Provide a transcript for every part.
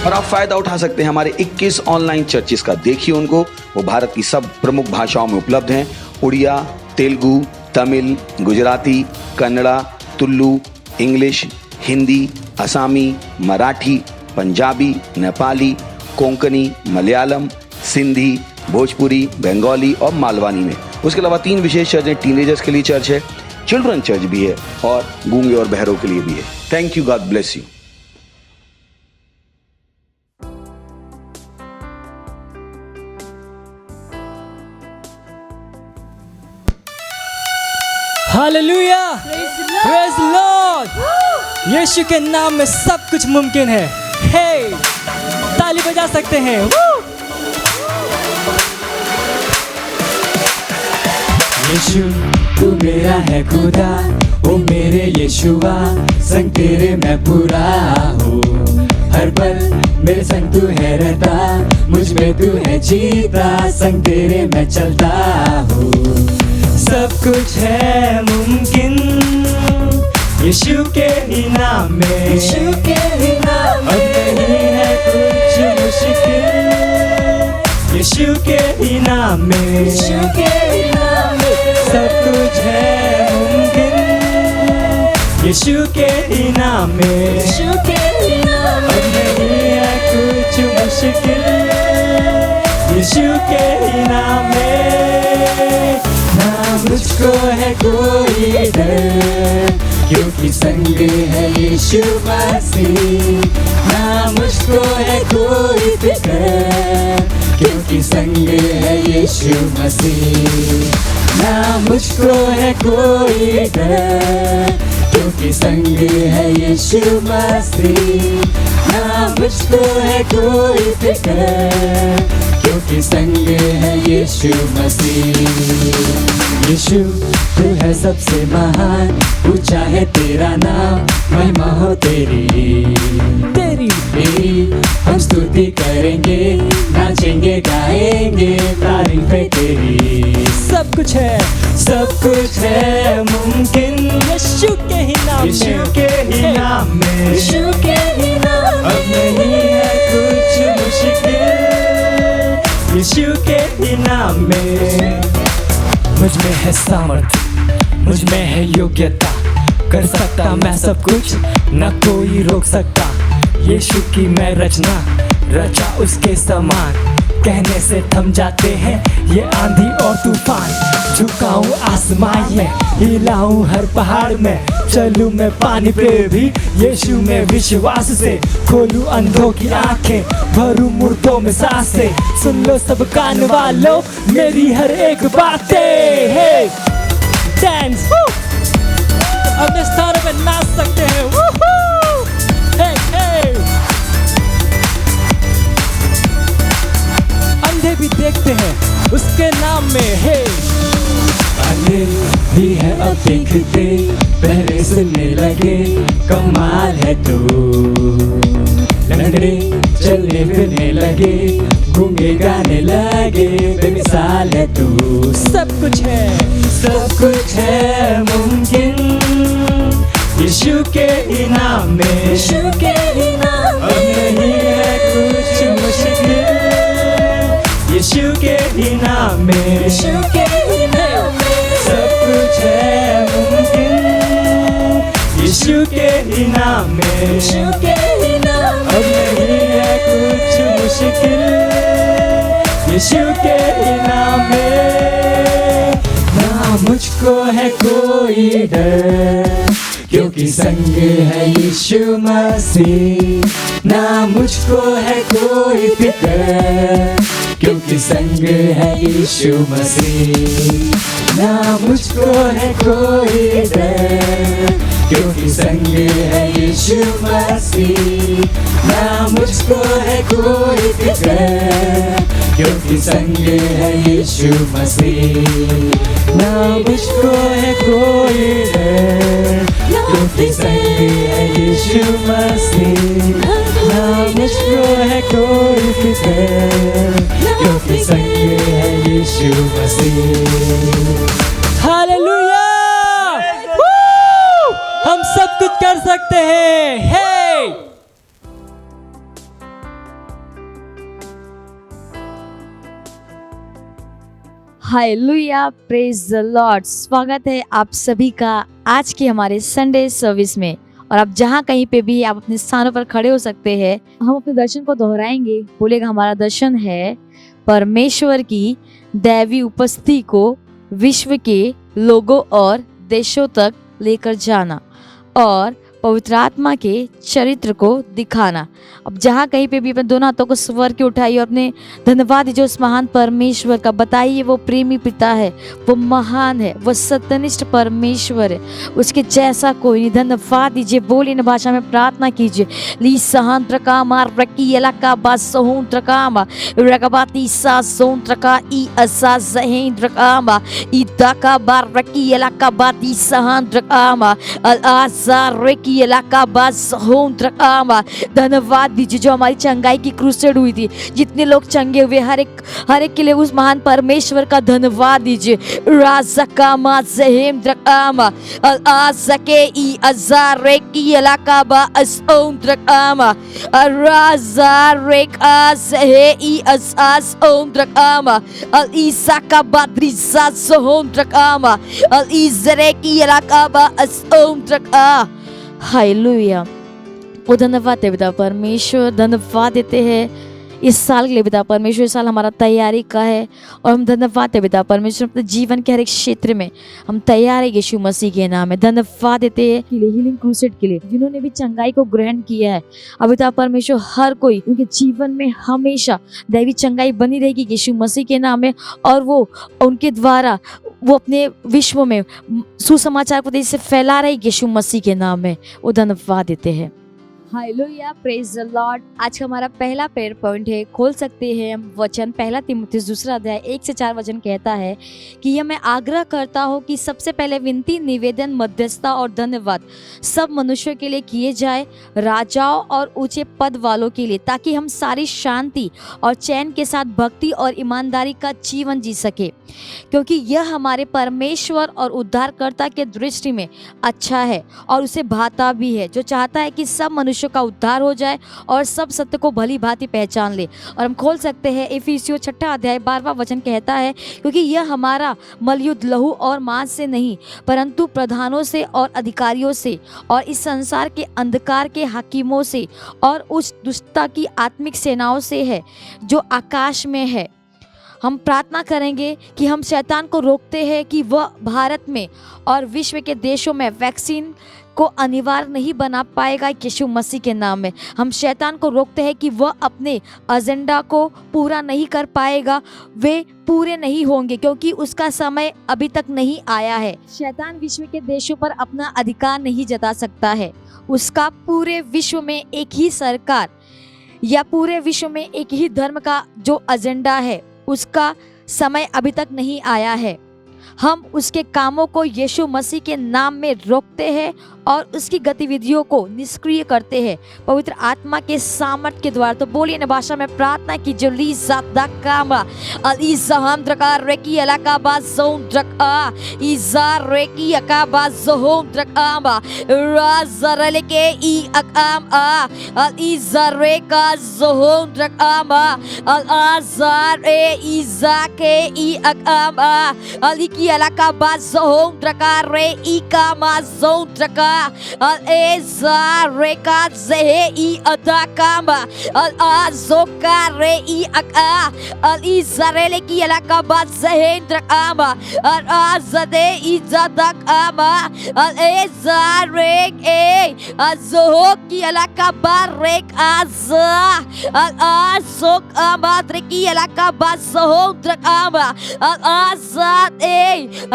और आप फायदा उठा सकते हैं हमारे 21 ऑनलाइन चर्चेस का। देखिए उनको, वो भारत की सब प्रमुख भाषाओं में उपलब्ध हैं। उड़िया, तेलुगु, तमिल, गुजराती, कन्नड़ा, तुलु, इंग्लिश, हिंदी, असमी, मराठी, पंजाबी, नेपाली, कोंकणी, मलयालम, सिंधी, भोजपुरी, बंगाली और मालवानी में। उसके अलावा 3 विशेष चर्च हैं। टीनेजर्स के लिए चर्च है, चिल्ड्रन चर्च भी है और गूंगे और बहरों के लिए भी है। Thank you, God bless you. Hallelujah, praise lord. यीशु के नाम में सब कुछ मुमकिन है। हे, ताली बजा सकते हैं। यीशु तू मेरा है खुदा, ओ मेरे यीशुआ, संग तेरे मैं पूरा हूँ। हर पल मेरे संग तू है रहता, मुझ में तू है जीता, संग तेरे मैं चलता हूँ। सब कुछ है मुमकिन यीशु के ही नाम में, यीशु के ही नाम में। अब नहीं है कुछ मुश्किल यीशु के ही नाम में, यीशु के ही नाम में। सब कुछ है मुमकिन यीशु के ही नाम में, यीशु के ही नाम में। अब नहीं है कुछ मुश्किल यीशु के ही नाम में। ना मुझको है कोई डर, क्योंकि संग है यीशु मसीह। ना मुझको है कोई फिक्र, क्योंकि संग है यीशु मसीह। ना मुझको है कोई डर, क्योंकि संग है यीशु मसीह। ना मुझको है कोई फिक्र, क्योंकि संग है यीशु मसीह। यीशु तू है सबसे महान, ऊंचा है तेरा नाम, महिमा हो तेरी हम स्तुति करेंगे, नाचेंगे गाएंगे, तारीफें तेरी। सब कुछ है मुमकिन यीशु के ही नाम में, यीशु के ही नाम में, यीशु के ही नाम में। अब नहीं है कुछ मुश्किल यीशु के ही नाम में। मुझ में है सामर्थ्य, मुझ में है योग्यता, कर सकता मैं सब कुछ, न कोई रोक सकता। यीशु की मैं रचना, रचा उसके समान, कहने से थम जाते हैं ये आंधी और तूफान। झुकाऊं आसमान में, हिलाऊं हर पहाड़ में, चलूं मैं पानी पे भी यीशु में विश्वास से। खोलूं अंधों की आंखें, भरूं मुर्दों में सांसें, सुन लो सब कान वालों मेरी हर एक बातें। हे डांस, अपने स्थानों पे नाच सकते हैं। हे हे, अंधे भी देखते हैं उसके नाम में। हे अंधे भी है अब देखते, पहले सुनने लगे, कमाल है तू। लंगड़े चलने फिरने लगे, गूंगे गाने लगे, बेमिसाल है तू। सब कुछ है मुमकिन यीशु के ही नाम में, यीशु के ही नाम में। अब नहीं है कुछ मुश्किल यीशु के ही नाम में, यीशु के ही नाम में। सब कुछ है मुमकिन यीशु के ही नाम में, यीशु के ही नाम में। अब नहीं है कुछ मुश्किल यीशु के ही नाम में। ना मुझको है कोई डर, क्योंकि संग है यीशु मसीह। ना मुझको है कोई फिक्र, क्योंकि संग है यीशु मसीह। ना मुझको है कोई डर, क्योंकि संग है यीशु मसीह। ना मुझको है कोई फिक्र, क्योंकि संग है यीशु मसीह। ना मुझको है कोई डर, क्योंकि संग है यीशु मसीह। ना मुझको है कोई फिक्र, क्योंकि संग है यीशु मसीह। हालेलुया, हम सब कुछ कर सकते हैं। हे हालेलुया, प्रेज द लॉर्ड। स्वागत है आप सभी का आज के हमारे संडे सर्विस में। और आप जहाँ कहीं पे भी आप अपने स्थानों पर खड़े हो सकते हैं, हम अपने दर्शन को दोहराएंगे। बोलेगा हमारा दर्शन है परमेश्वर की दैवी उपस्थिति को विश्व के लोगों और देशों तक लेकर जाना और पवित्र आत्मा के चरित्र को दिखाना। अब जहाँ कहीं पे भी अपने दोनों हाथों को स्वर के उठाइए और अपने धन्यवाद दीजिए उस महान परमेश्वर का। बताइए वो प्रेमी पिता है, वो महान है, वो सत्यनिष्ठ परमेश्वर है, उसके जैसा कोई नहीं। धन्यवाद दीजिए, बोलिए न भाषा में प्रार्थना कीजिए। ली सहन त्रकामा रकी इलाका बासहून त्रकामा रकबाती सा सोन त्रका ई असा जहेन त्रकामा ई दाका बार रकी इलाका बाती सहन त्रकामा अल आजा रकी इलाका बासहून त्रकामा। धन्यवाद दीजिए जो हमारी चंगाई की क्रूसेड हुई थी, जितने लोग चंगे हुए हर एक के लिए उस महान परमेश्वर का धन्यवाद दीजिए। राज़कामा ज़हेम त्रकामा अल आज़के ई अज़ारे की इलाका बा असओन त्रकामा राज़ा रेका ज़हे ई अज़ास ओन त्रकामा अल ईसाका बाद्रिज़ा ज़होन त्रकामा अल ईज़रे की इलाका बा असओन त्रका। हालेलुया। वो धन्यवाद है पिता परमेश्वर, धन्यवाद देते हैं इस साल के लिए पिता परमेश्वर। इस साल हमारा तैयारी का है और हम धन्यवाद है पिता परमेश्वर। अपने जीवन के हर एक क्षेत्र में हम तैयार है यीशु मसीह के नाम में। धन्यवाद देते हैं के लिए हीलिंग क्रूसेड के लिए जिन्होंने भी चंगाई को ग्रहण किया है। अब पिता परमेश्वर हर कोई उनके जीवन में हमेशा दैवी चंगाई बनी रहेगी यीशु मसीह के नाम में। और वो उनके द्वारा वो अपने विश्व में सुसमाचार को तेजी से फैला रहे यीशु मसीह के नाम में। वो धन्यवाद देते हैं। Hallelujah, praise the Lord. आज का हमारा पहला प्रेयर पॉइंट है, खोल सकते हैं हम वचन 1 तीमुथियुस 2 अध्याय 1 से 4 वचन कहता है कि यह मैं आग्रह करता हूँ कि सबसे पहले विनती, निवेदन, मध्यस्थता और धन्यवाद सब मनुष्यों के लिए किए जाए, राजाओं और ऊंचे पद वालों के लिए, ताकि हम सारी शांति और चैन के साथ भक्ति और ईमानदारी का जीवन जी सके, क्योंकि यह हमारे परमेश्वर और उद्धारकर्ता के दृष्टि में अच्छा है और उसे भाता भी है, जो चाहता है कि सब मनुष्यों का उद्धार हो जाए और सब सत्य को भली भांति पहचान ले। और हम खोल सकते हैं इफिसियों 6 अध्याय 12वां वचन कहता है, क्योंकि यह हमारा मलयुद्ध लहू और मांस से नहीं परंतु प्रधानों से और अधिकारियों से और इस संसार के अंधकार के हाकिमों से और उस दुष्टता की आत्मिक सेनाओं से है जो आकाश में है। हम प्रार्थना करेंगे कि हम शैतान को रोकते हैं कि वह भारत में और विश्व के देशों में वैक्सीन को अनिवार्य नहीं बना पाएगा यीशु मसीह के नाम में। हम शैतान को रोकते हैं कि वह अपने एजेंडा को पूरा नहीं कर पाएगा, वे पूरे नहीं होंगे क्योंकि उसका समय अभी तक नहीं आया है। शैतान विश्व के देशों पर अपना अधिकार नहीं जता सकता है। उसका पूरे विश्व में एक ही सरकार या पूरे विश्व में एक ही धर्म का जो एजेंडा है, उसका समय अभी तक नहीं आया है। हम उसके कामों को यीशु मसीह के नाम में रोकते हैं और उसकी गतिविधियों को निष्क्रिय करते हैं पवित्र आत्मा के सामर्थ के द्वारा। तो बोलिए न भाषा में प्रार्थना की जो ली ज़ादाकामा अलीज़हम द्रका रेकी अलाकाबा ज़ोन द्रका इज़ा रेकी अकाबा ज़ोन द्रकामा राज़रलेके ई अकाम आ अलीज़ा रेका ज़ोन द्रकामा अलाज़ार ए इज़ा के ई अकाम आ अलिकी अलाकाबा ज़ोन द्रका रे ई कामा zone द्रका Al-Eza Reka Zehi Atakama Al-Azoka Rei Aka Al-Izareleki Alakabat Zehendrakama Al-Azade Izadakama Al-Eza Rek Azoki Alakabat Rek Azah Al-Azok Amadreki Alakabat Zohondrakama Al-Azad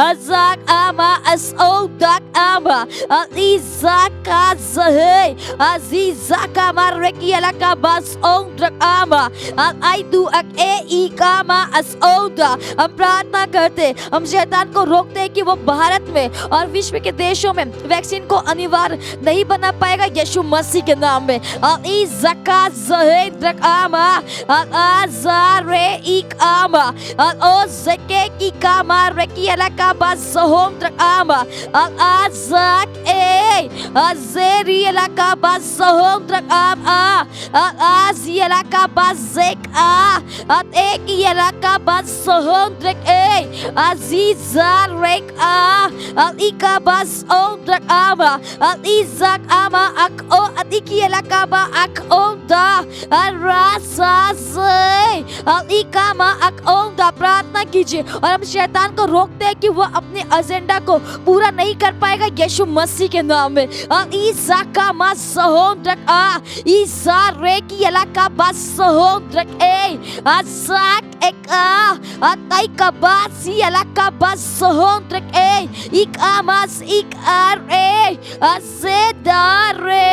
Azak Ama Asodak Ama Al-Izaka Zahe Azizaka Mareki Alakabas Ondrakama Al-Aidu Ak Ikama Asoda। हम प्रार्थना करते, हम शैतान को रोकते हैं कि वो भारत में और विश्व के देशों में वैक्सीन को अनिवार्य नहीं बना पाएगा यीशु मसीह के नाम में। Al-Izaka Zahe Drakama Al-Azare Ikama Al-Ozeke Ikama Reki Alakabas Zohondrakama Al-Azak e azeriela kabasondrak aziela kabazek at ekiela kabasondrak azizarek at ikabasondrak at izak ak at ikiela kaba ak onda rasa से इकामा अकौंदा प्रार्थना कीजिए और हम शैतान को रोकते हैं कि वो अपने एजेंडा को पूरा नहीं कर पाएगा यीशु मसीह के नाम में। ईसा का मसहोंद्रक ईसा रे की इलाका बसहोंद्रक असाक एक ताई का बासी इलाका बसहोंद्रक इकामास इकार असेदारे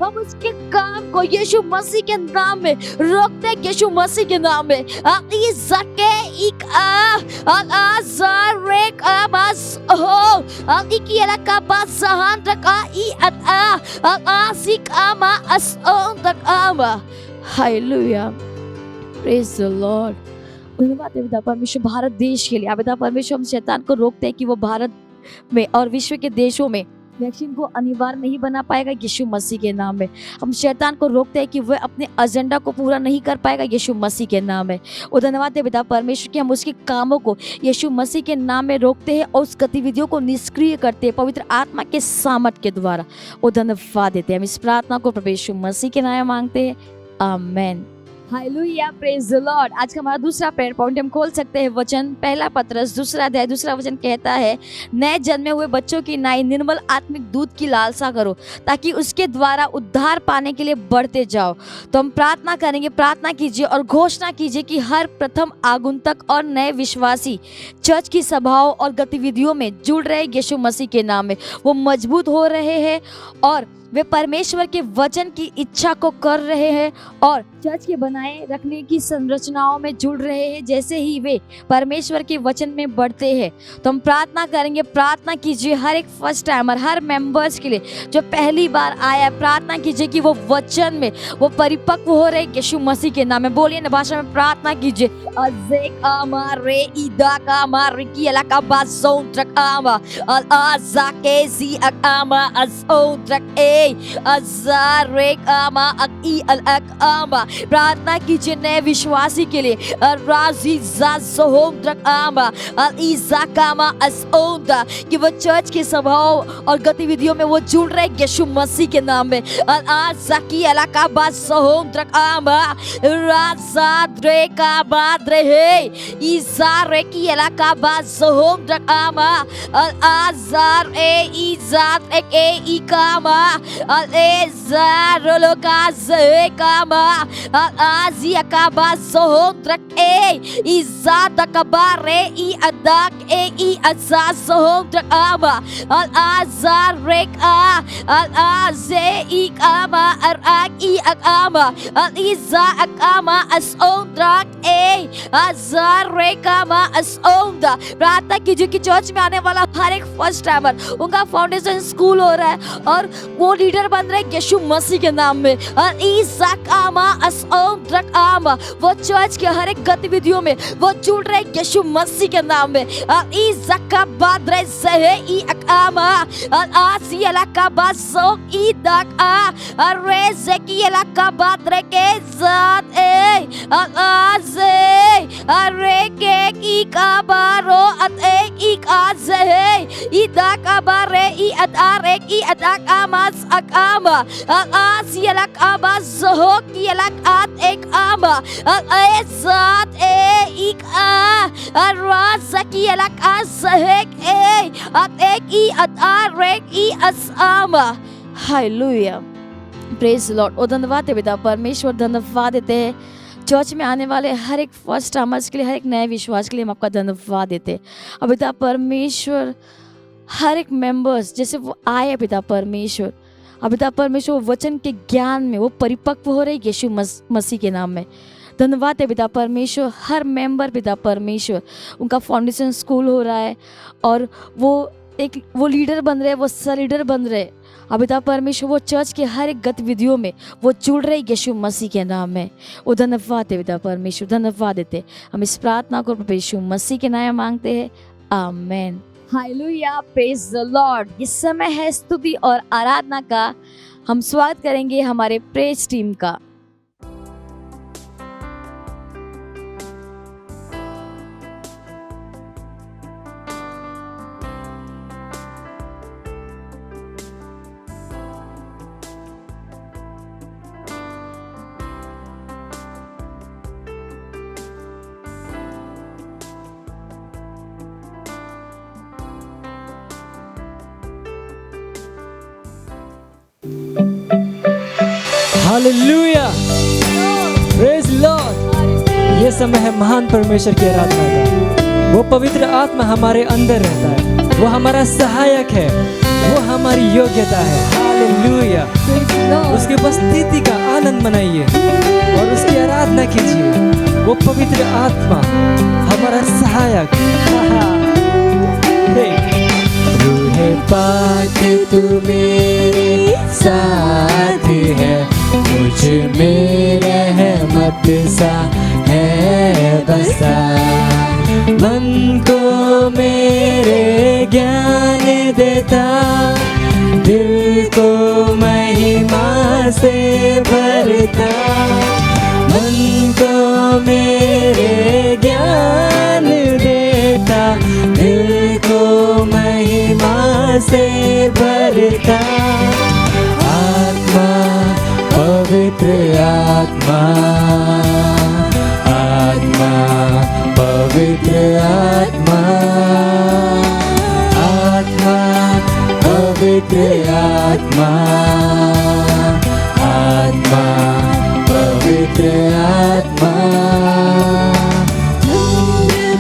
हम उसके काम को यीशु मसीह के नाम में रोकते हैं यीशु मसीह के नाम में। ईज़के इक आज़ारेक आमास हो इकियला का बासहान रका ई आसिक आमा असओंदक आमा। Hallelujah, praise the Lord. धन्यवाद है पिता परमेश्वर भारत देश के लिए। आप पिता परमेश्वर हम शैतान को रोकते हैं कि वो भारत में और विश्व के देशों में वैक्सीन को अनिवार्य नहीं बना पाएगा यीशु मसीह के नाम में। हम शैतान को रोकते हैं कि वह अपने एजेंडा को पूरा नहीं कर पाएगा यीशु मसीह के नाम में। और धन्यवाद है पिता परमेश्वर कि हम उसके कामों को यीशु मसीह के नाम में रोकते हैं और उस गतिविधियों को निष्क्रिय करते हैं पवित्र आत्मा के सामर्थ के द्वारा। और धन्यवाद देते हैं। हम इस प्रार्थना को प्रभु यीशु मसीह के नाम में मांगते हैं, आमीन। Hallelujah, praise the Lord. आज का हमारा दूसरा प्रेयर पॉइंट हम खोल सकते हैं वचन पहला पतरस दूसरा अध्याय दूसरा वचन कहता है, नए जन्मे हुए बच्चों की नाई निर्मल आत्मिक दूध की लालसा करो ताकि उसके द्वारा उद्धार पाने के लिए बढ़ते जाओ। तो हम प्रार्थना करेंगे, प्रार्थना कीजिए और घोषणा कीजिए कि हर प्रथम आगंतुक और नए विश्वासी चर्च की सभाओं और गतिविधियों में जुड़ रहे यीशु मसीह के नाम में वो मजबूत हो रहे हैं और वे परमेश्वर के वचन की इच्छा को कर रहे हैं और चर्च के बनाए रखने की संरचनाओं में जुड़ रहे हैं जैसे ही वे परमेश्वर के वचन में बढ़ते हैं। तो हम प्रार्थना करेंगे, प्रार्थना कीजिए हर एक फर्स्ट टाइमर, हर मेंबर्स के लिए जो पहली बार आया है, प्रार्थना कीजिए कि वो वचन में वो परिपक्व हो रहे यीशु मसीह के नाम में। बोलिए ना भाषा में प्रार्थना कीजिए। अजेक आमारे इदा का मारिकी अलका बासोंट्रक आमा अजाके जी अकामा असोंट्रक अजारेक आमा अकी अलक आमा। प्रार्थना कीजिए नए विश्वासी के लिए राजी जासोंद्रक आमा इजाकामा असोंदा कि वो चर्च की सभाओं और गतिविधियों में वो जुड़ रहे यीशु मसीह के नाम में। आजाकी अलका बासोंद्रक आमा राजाद्रे का बाद्रे है इजारे की अलका बासोंद्रक आमा आजार ए इजात एक ए इकामा Alezarolo kazekama Azia kabasohondrak Izada kabare I adak I azasohondrak ama Al-azarek Al-aze ikama Arak I akama Al-iza akama Asondrak Azarekama Asonda। प्रार्थना कीजिए कि चर्च में आने वाला हर एक फर्स्ट टाइमर उनका फाउंडेशन स्कूल हो रहा है और वो लीडर बन रहे यीशु मसीह के नाम में। वो चर्च के हर एक गतिविधियों में वो जुड़ रहे यीशु मसीह के नाम में। Amas akama asialak amas zohok yalak at ek ama ezat ik razaki yalak azhek at ek I at arek I asama। Hallelujah, praise Lord. और धन्यवाद है पिता परमेश्वर, धन्यवाद देते हैं चर्च में आने वाले हर एक फर्स्ट टाइमर्स के लिए, हर एक नए विश्वास के लिए हम आपका धन्यवाद देते हैं। और पिता परमेश्वर हर एक मेंबर्स जैसे वो आए पिता परमेश्वर, अब पिता परमेश्वर वचन के ज्ञान में वो परिपक्व हो रहे यीशु मसीह के नाम में। धन्यवाद है पिता परमेश्वर हर मेंबर पिता परमेश्वर उनका फाउंडेशन स्कूल हो रहा है और वो लीडर बन रहे, वो सर लीडर बन रहे। अब पिता परमेश्वर वो चर्च के हर एक गतिविधियों में वो जुड़ रहे यीशु मसीह के नाम में। वो धन्यवाद है पिता परमेश्वर, धन्यवाद देते हम इस प्रार्थना को प्रभु यीशु मसीह के नाम मांगते हैं, आमीन। Hallelujah, praise the Lord. ये समय है स्तुति और आराधना का। हम स्वागत करेंगे हमारे प्रेज टीम का। Hallelujah, praise Lord. ये समय है महान परमेश्वर की आराधना का। वो पवित्र आत्मा हमारे अंदर रहता है, वो हमारा सहायक है, वो हमारी योग्यता है। हालेलुया, उसकी उपस्थिति का आनंद मनाइए और उसकी आराधना कीजिए। वो पवित्र आत्मा हमारा सहायक। रूहे पाक तू मेरे साथ है, मुझ में रहमत सा है बसा। मन को मेरे ज्ञान देता, दिल को महिमा से भरता। मन को मेरे ज्ञान देता, दिल को महिमा से भरता। आत्मा पवित्र आत्मा, आत्मा पवित्र आत्मा, आत्मा पवित्र आत्मा, आत्मा पवित्र आत्मा।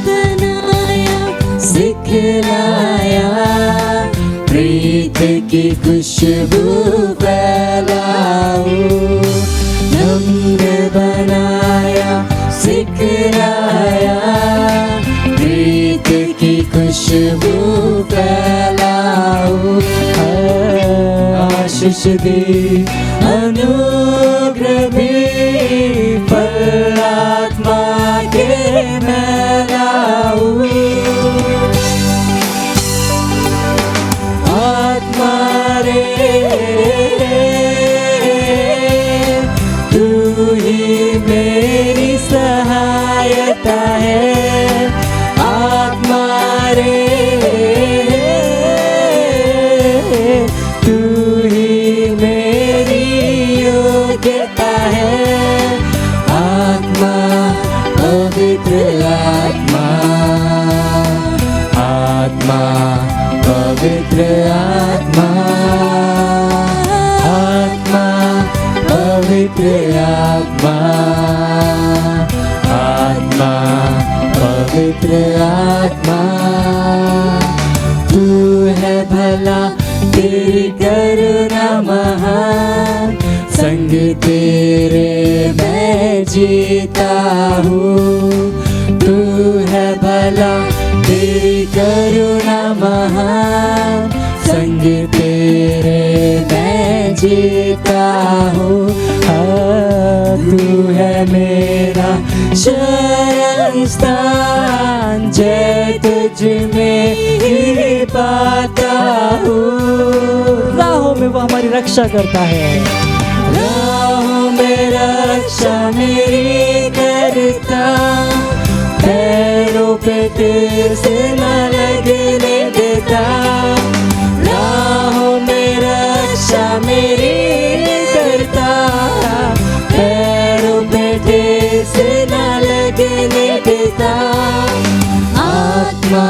बनाया सिखलाया, प्रीत की खुशबू फैलाऊं। नम्र बनाया सिखलाया, प्रीत की खुशबू फैलाऊं। आशीष दी अनुग्रह भी, फल आत्मा के मैं लाऊं। आत्मा रे तू ही मेरी सहायता है। आत्मा रे तू ही मेरी योग्यता है। आत्मा पवित्र आत्मा, आत्मा पवित्र आत्मा, आत्मा पवित्र आत्मा, आत्मा पवित्र आत्मा। तू है भला, तेरी करुणा महान, संग तेरे मैं जीता हूँ। तू है भला, तेरी करुणा महान, संग तेरे मैं जीता हूँ। तू है मेरा शरण स्थान, जय तुझ में ही पाता हूँ। राहों में वो हमारी रक्षा करता है, राहों में रक्षा मेरी करता। पैरों पे तेर से न लगने देता। राहों में रक्षा मेरी करता, पैरों पे तेर से न लगने देता। आत्मा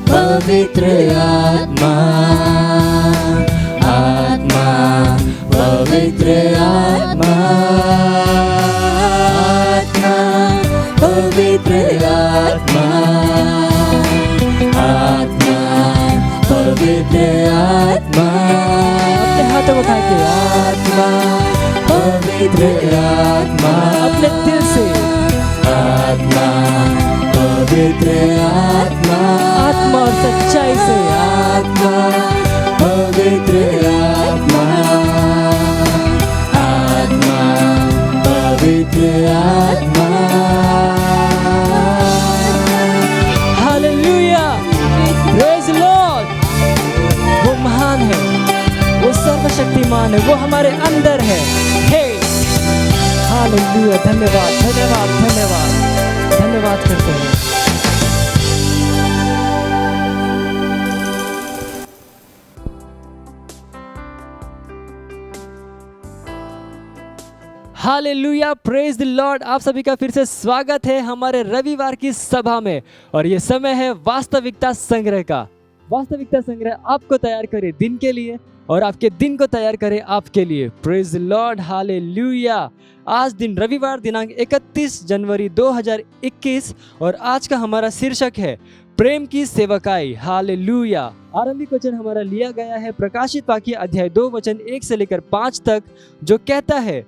पवित्र आत्मा, आत्मा पवित्र आत्मा, आत्मा पवित्र आत्मा, आत्मा पवित्र आत्मा। अपने हाथों उठा के आत्मा पवित्र आत्मा, अपने दिल से आत्मा पवित्र आत्मा, आत्मा और सच्चाई से आत्मा पवित्र आत्मा, आत्मा पवित्र आत्मा। Hallelujah, praise Lord. है वो हमारे अंदर है। हे हालेलुया, धन्यवाद धन्यवाद धन्यवाद धन्यवाद करते हैं। Hallelujah, praise the Lord. आप सभी का फिर से स्वागत है हमारे रविवार की सभा में। और ये समय है वास्तविकता संग्रह का। वास्तविकता संग्रह आपको तैयार करे दिन के लिए और आपके दिन को तैयार करे आपके लिए। Praise the lord, hallelujah. आज दिन रविवार दिनांक 31 जनवरी 2021 और आज का हमारा शीर्षक है प्रेम की सेवकाई। हालेलुया। आरंभिक वचन हमारा लिया गया है प्रकाशित वाक्य अध्याय 2 वचन 1 से लेकर 5 तक, जो कहता है,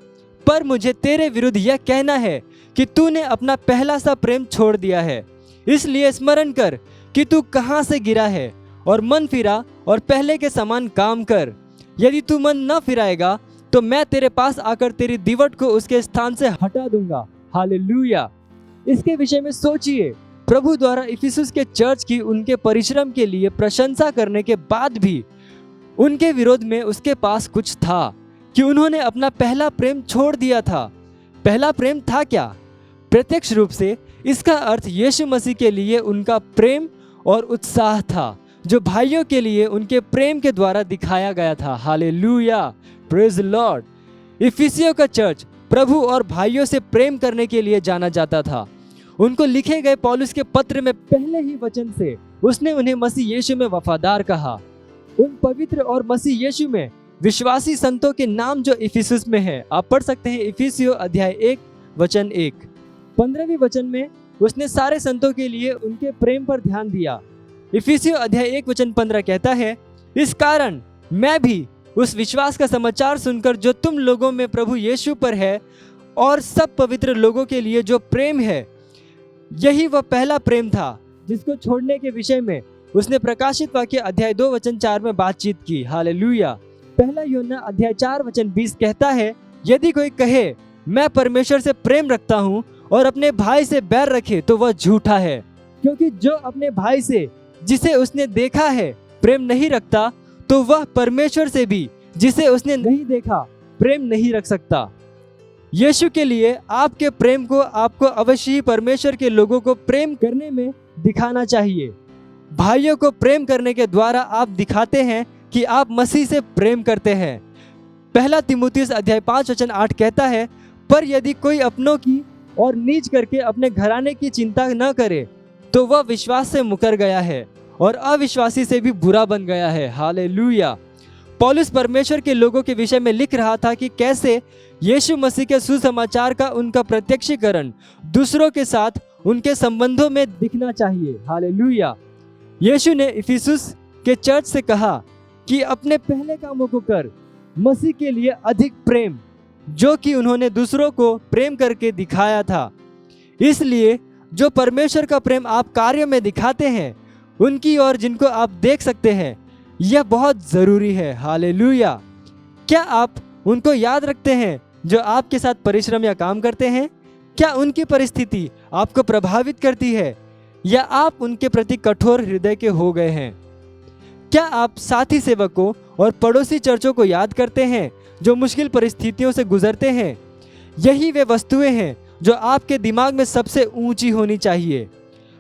पर मुझे तेरे विरुद्ध यह कहना है कि तूने अपना पहला सा प्रेम छोड़ दिया है। इसलिए स्मरण कर कि तू कहाँ से गिरा है और मन फिरा और पहले के समान काम कर। यदि तू मन न फिराएगा तो मैं तेरे पास आकर तेरी दीवट को उसके स्थान से हटा दूंगा। हालेलुया। इसके विषय में सोचिए। प्रभु द्वारा इफिसुस के चर्च की उनके परिश्रम के लिए प्रशंसा करने के बाद भी उनके विरोध में उसके पास कुछ था कि उन्होंने अपना पहला प्रेम छोड़ दिया था। पहला प्रेम था क्या? प्रत्यक्ष रूप से इसका अर्थ यीशु मसीह के लिए उनका प्रेम और उत्साह था, जो भाइयों के लिए उनके प्रेम के द्वारा दिखाया गया था। Hallelujah, praise the lord. इफिसियों का चर्च प्रभु और भाइयों से प्रेम करने के लिए जाना जाता था। उनको लिखे गए पौलुस के पत्र में पहले ही वचन से उसने उन्हें मसीह यीशु में वफादार कहा। उन पवित्र और मसीह यीशु में विश्वासी संतों के नाम जो इफिसुस में है, आप पढ़ सकते हैं इफिसियो अध्याय 1 वचन 1। 15वें वचन में उसने सारे संतों के लिए उनके प्रेम पर ध्यान दिया। इफिसियो अध्याय 1 वचन 15 कहता है, इस कारण मैं भी उस विश्वास का समाचार सुनकर जो तुम लोगों में प्रभु यीशु पर है और सब पवित्र लोगों के लिए जो प्रेम है, यही वह पहला प्रेम था जिसको छोड़ने के विषय में उसने प्रकाशित वाक्य अध्याय 2 वचन 4 में बातचीत की। हालेलुया। पहला यूहन्ना अध्याय 4 वचन 20 कहता है, यदि कोई कहे मैं परमेश्वर से प्रेम रखता हूँ और अपने भाई से बैर रखे तो वह झूठा है, क्योंकि जो अपने भाई से जिसे उसने देखा है प्रेम नहीं रखता, तो वह परमेश्वर से भी जिसे उसने नहीं देखा प्रेम नहीं रख सकता। यीशु के लिए आपके प्रेम को आपको अवश्य ही परमेश्वर के लोगों को प्रेम करने में दिखाना चाहिए। भाइयों को प्रेम करने के द्वारा आप दिखाते हैं कि आप मसीह से प्रेम करते हैं। पहला तीमुथियुस अध्याय 5 वचन 8 कहता है, पर यदि कोई अपनों की और नीच करके अपने घराने की चिंता न करे तो वह विश्वास से मुकर गया है और अविश्वासी से भी बुरा बन गया है। हालेलुया। पौलुस परमेश्वर के लोगों के विषय में लिख रहा था कि कैसे यीशु मसीह के सुसमाचार का उनका प्रत्यक्षीकरण दूसरों के साथ उनके संबंधों में दिखना चाहिए। हालेलुया। यीशु ने इफिसुस के चर्च से कहा कि अपने पहले कामों को कर, मसीह के लिए अधिक प्रेम, जो कि उन्होंने दूसरों को प्रेम करके दिखाया था। इसलिए जो परमेश्वर का प्रेम आप कार्यों में दिखाते हैं, उनकी ओर जिनको आप देख सकते हैं, यह बहुत जरूरी है। हालेलुया। क्या आप उनको याद रखते हैं जो आपके साथ परिश्रम या काम करते हैं? क्या उनकी परिस्थिति आपको प्रभावित करती है या आप उनके प्रति कठोर हृदय के हो गए हैं? क्या आप साथी सेवकों और पड़ोसी चर्चों को याद करते हैं जो मुश्किल परिस्थितियों से गुजरते हैं? यही वे वस्तुएं हैं जो आपके दिमाग में सबसे ऊंची होनी चाहिए।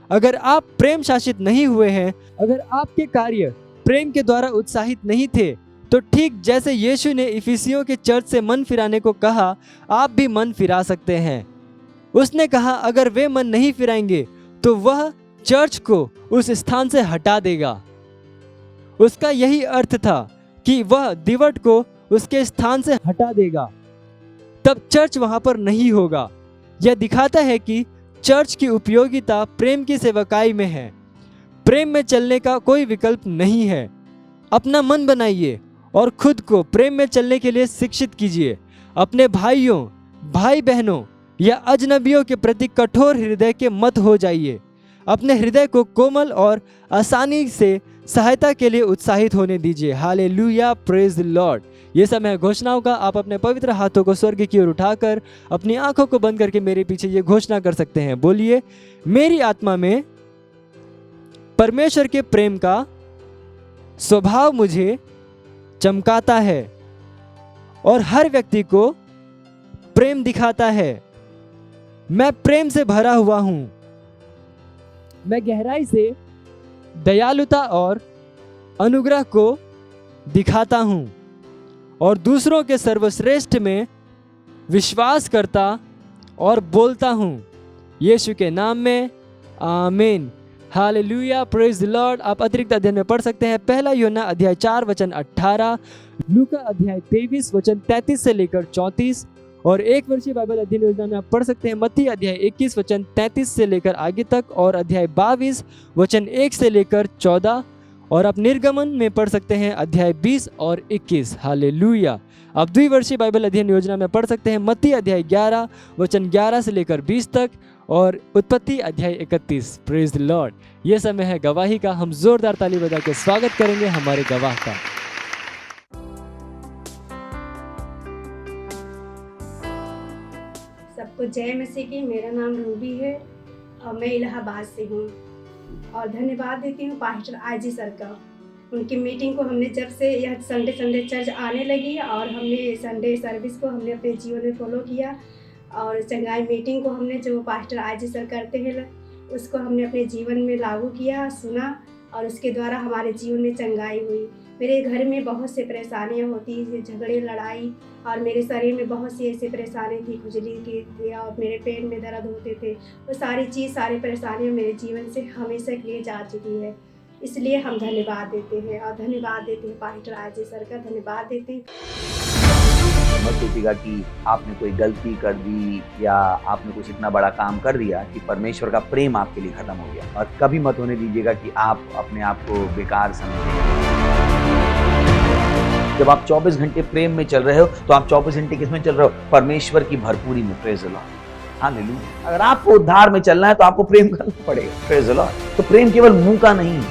अगर आप प्रेम शासित नहीं हुए हैं, अगर आपके कार्य प्रेम के द्वारा उत्साहित नहीं थे, तो ठीक जैसे यीशु ने इफिसियों के चर्च से मन फिराने को कहा, आप भी मन फिरा सकते हैं। उसने कहा अगर वे मन नहीं फिराएंगे तो वह चर्च को उस स्थान से हटा देगा। उसका यही अर्थ था कि वह दीवट को उसके स्थान से हटा देगा, तब चर्च वहां पर नहीं होगा। यह दिखाता है कि चर्च की उपयोगिता प्रेम की सेवकाई में है। प्रेम में चलने का कोई विकल्प नहीं है। अपना मन बनाइए और खुद को प्रेम में चलने के लिए शिक्षित कीजिए। अपने भाइयों, भाई बहनों या अजनबियों के प्रति कठोर हृदय के मत हो जाइए। अपने हृदय को कोमल और आसानी से सहायता के लिए उत्साहित होने दीजिए। Hallelujah, praise the Lord. ये समय घोषणाओं का। आप अपने पवित्र हाथों को स्वर्ग की ओर उठाकर अपनी आंखों को बंद करके मेरे पीछे ये घोषणा कर सकते हैं। बोलिए, मेरी आत्मा में परमेश्वर के प्रेम का स्वभाव मुझे चमकाता है। और हर व्यक्ति को प्रेम दिखाता है। मैं प्रेम से भरा हुआ हूं। मैं गहराई से दयालुता और अनुग्रह को दिखाता हूं और दूसरों के सर्वश्रेष्ठ में विश्वास करता और बोलता हूं। यीशु के नाम में आमीन। Hallelujah, praise the Lord. आप अतिरिक्त अध्ययन में पढ़ सकते हैं पहला यूहन्ना अध्याय 4 वचन 18, लूका अध्याय 23 वचन 33 से लेकर 34 और एक वर्षीय बाइबल अध्ययन योजना में आप पढ़ सकते हैं मत्ती अध्याय 21 वचन 33 से लेकर आगे तक और अध्याय 22 वचन 1 से लेकर 14 और आप निर्गमन में पढ़ सकते हैं अध्याय 20 और 21। हालेलुया। आप द्विवर्षीय बाइबल अध्ययन योजना में पढ़ सकते हैं मत्ती अध्याय 11 वचन 11 से लेकर 20 तक और उत्पत्ति अध्याय 31। Praise the Lord. यह समय है गवाही का। हम जोरदार ताली बजा के स्वागत करेंगे हमारे गवाह का। सबको जय मसीह की। मेरा नाम रूबी है और मैं इलाहाबाद से हूँ और धन्यवाद देती हूँ पास्टर आजी सर का। उनकी मीटिंग को हमने जब से यह संडे चर्च आने लगी और हमने संडे सर्विस को हमने अपने जीवन में फॉलो किया और चंगाई मीटिंग को हमने जो पास्टर आजी सर करते हैं उसको हमने अपने जीवन में लागू किया, सुना और उसके द्वारा हमारे जीवन में चंगाई हुई। मेरे घर में बहुत से परेशानियाँ होती थी, झगड़े लड़ाई और मेरे शरीर में बहुत सी ऐसी परेशानी थी, खुजली की थी और मेरे पेट में दर्द होते थे। वो सारी परेशानियाँ मेरे जीवन से हमेशा के लिए जा चुकी है। इसलिए हम धन्यवाद देते हैं और धन्यवाद देते हैं पास्टर आजी सर का, धन्यवाद देते हैं। मत सोचिएगा कि आपने कोई गलती कर दी या आपने कुछ इतना बड़ा काम कर दिया कि परमेश्वर का प्रेम आपके लिए खत्म हो गया। और कभी मत होने दीजिएगा कि आप अपने आप को बेकार समझें। जब आप 24 घंटे प्रेम में चल रहे हो तो आप 24 घंटे किस में चल रहे हो? परमेश्वर की भरपूरी में। Praise the lord. हालेलुया। अगर आपको उद्धार में चलना है तो आपको प्रेम करना पड़ेगा। Praise the Lord. तो प्रेम केवल मुंह का नहीं,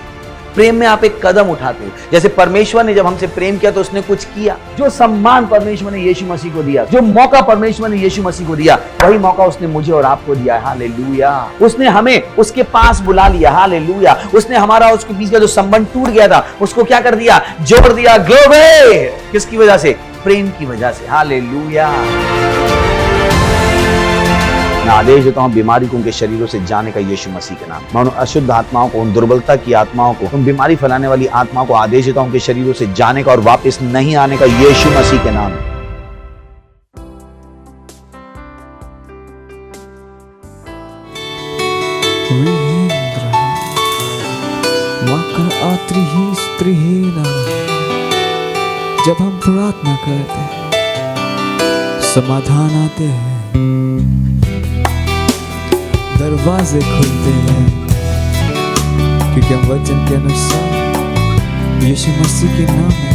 प्रेम में आप एक कदम उठाते हो। जैसे परमेश्वर ने जब हमसे प्रेम किया तो उसने कुछ किया। जो सम्मान परमेश्वर ने यीशु मसीह को दिया, जो मौका परमेश्वर ने यीशु मसीह को दिया, वही मौका उसने मुझे और आपको दिया। हालेलुया। उसने हमें उसके पास बुला लिया। हालेलुया। उसने हमारा उसके बीच का जो संबंध टूट गया था उसको क्या कर दिया? जोड़ दिया। ग्लोरी। किसकी वजह से? प्रेम की वजह से। हालेलुया। मैं आदेश देता हूं बीमारी को उनके शरीरों से जाने का यीशु मसीह के नाम। मैं उन अशुद्ध आत्माओं को, उन दुर्बलता की आत्माओं को, उन बीमारी फैलाने वाली आत्माओं को आदेश देता हूं उनके शरीरों से जाने का और वापस नहीं आने का यीशु मसीह के नाम। जब हम प्रार्थना करते हैं समाधान आते हैं, दरवाजे खुलते हैं, क्योंकि हम वचन के अनुसार यीशु मसीह के नाम में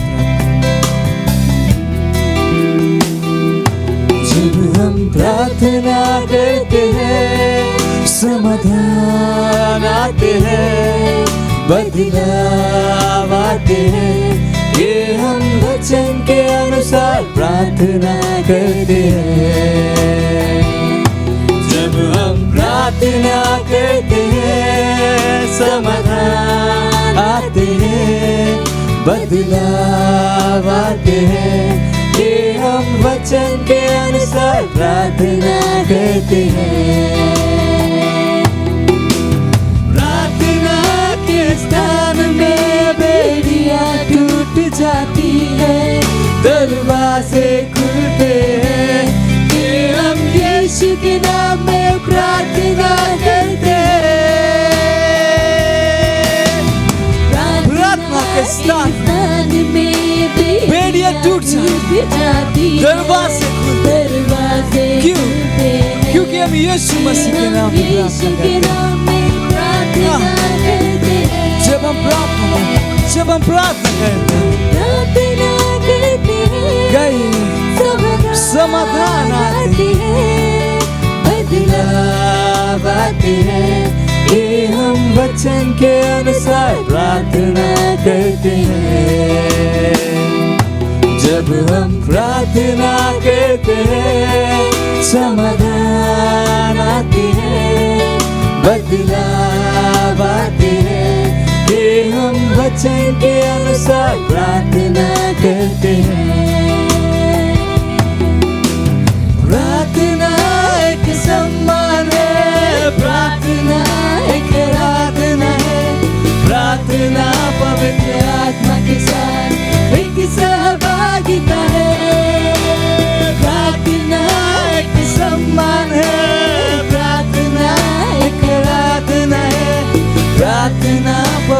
जब हम प्रार्थना करते हैं समाधान आते हैं, बदलाव आते हैं। ये हम वचन के अनुसार प्रार्थना करते हैं। जब हम प्रार्थना करते हैं समाधान आते हैं, बदलाव आते हैं। ये हम वचन के अनुसार प्रार्थना करते हैं। प्रार्थना के स्थान में बेड़ियां टूट जाती है, दरवाजे खुलते हैं। ये हम यीशु के नाम में प्रार्थना करते हैं। प्रार्थना के स्थान में बेड़ियां टूट जाती है, दरवाजे खुलते हैं। क्यों? क्योंकि हम यीशु मसीह के नाम में प्रार्थना करते हैं। जब हम प्रार्थना करते हैं, समाधान आते हैं, बदलाव आते हैं। ये हम वचन के अनुसार प्रार्थना करते हैं। जब हम प्रार्थना करते हैं समाधान आते हैं, बदलाव आते हैं। ये हम वचन के अनुसार प्रार्थना करते हैं।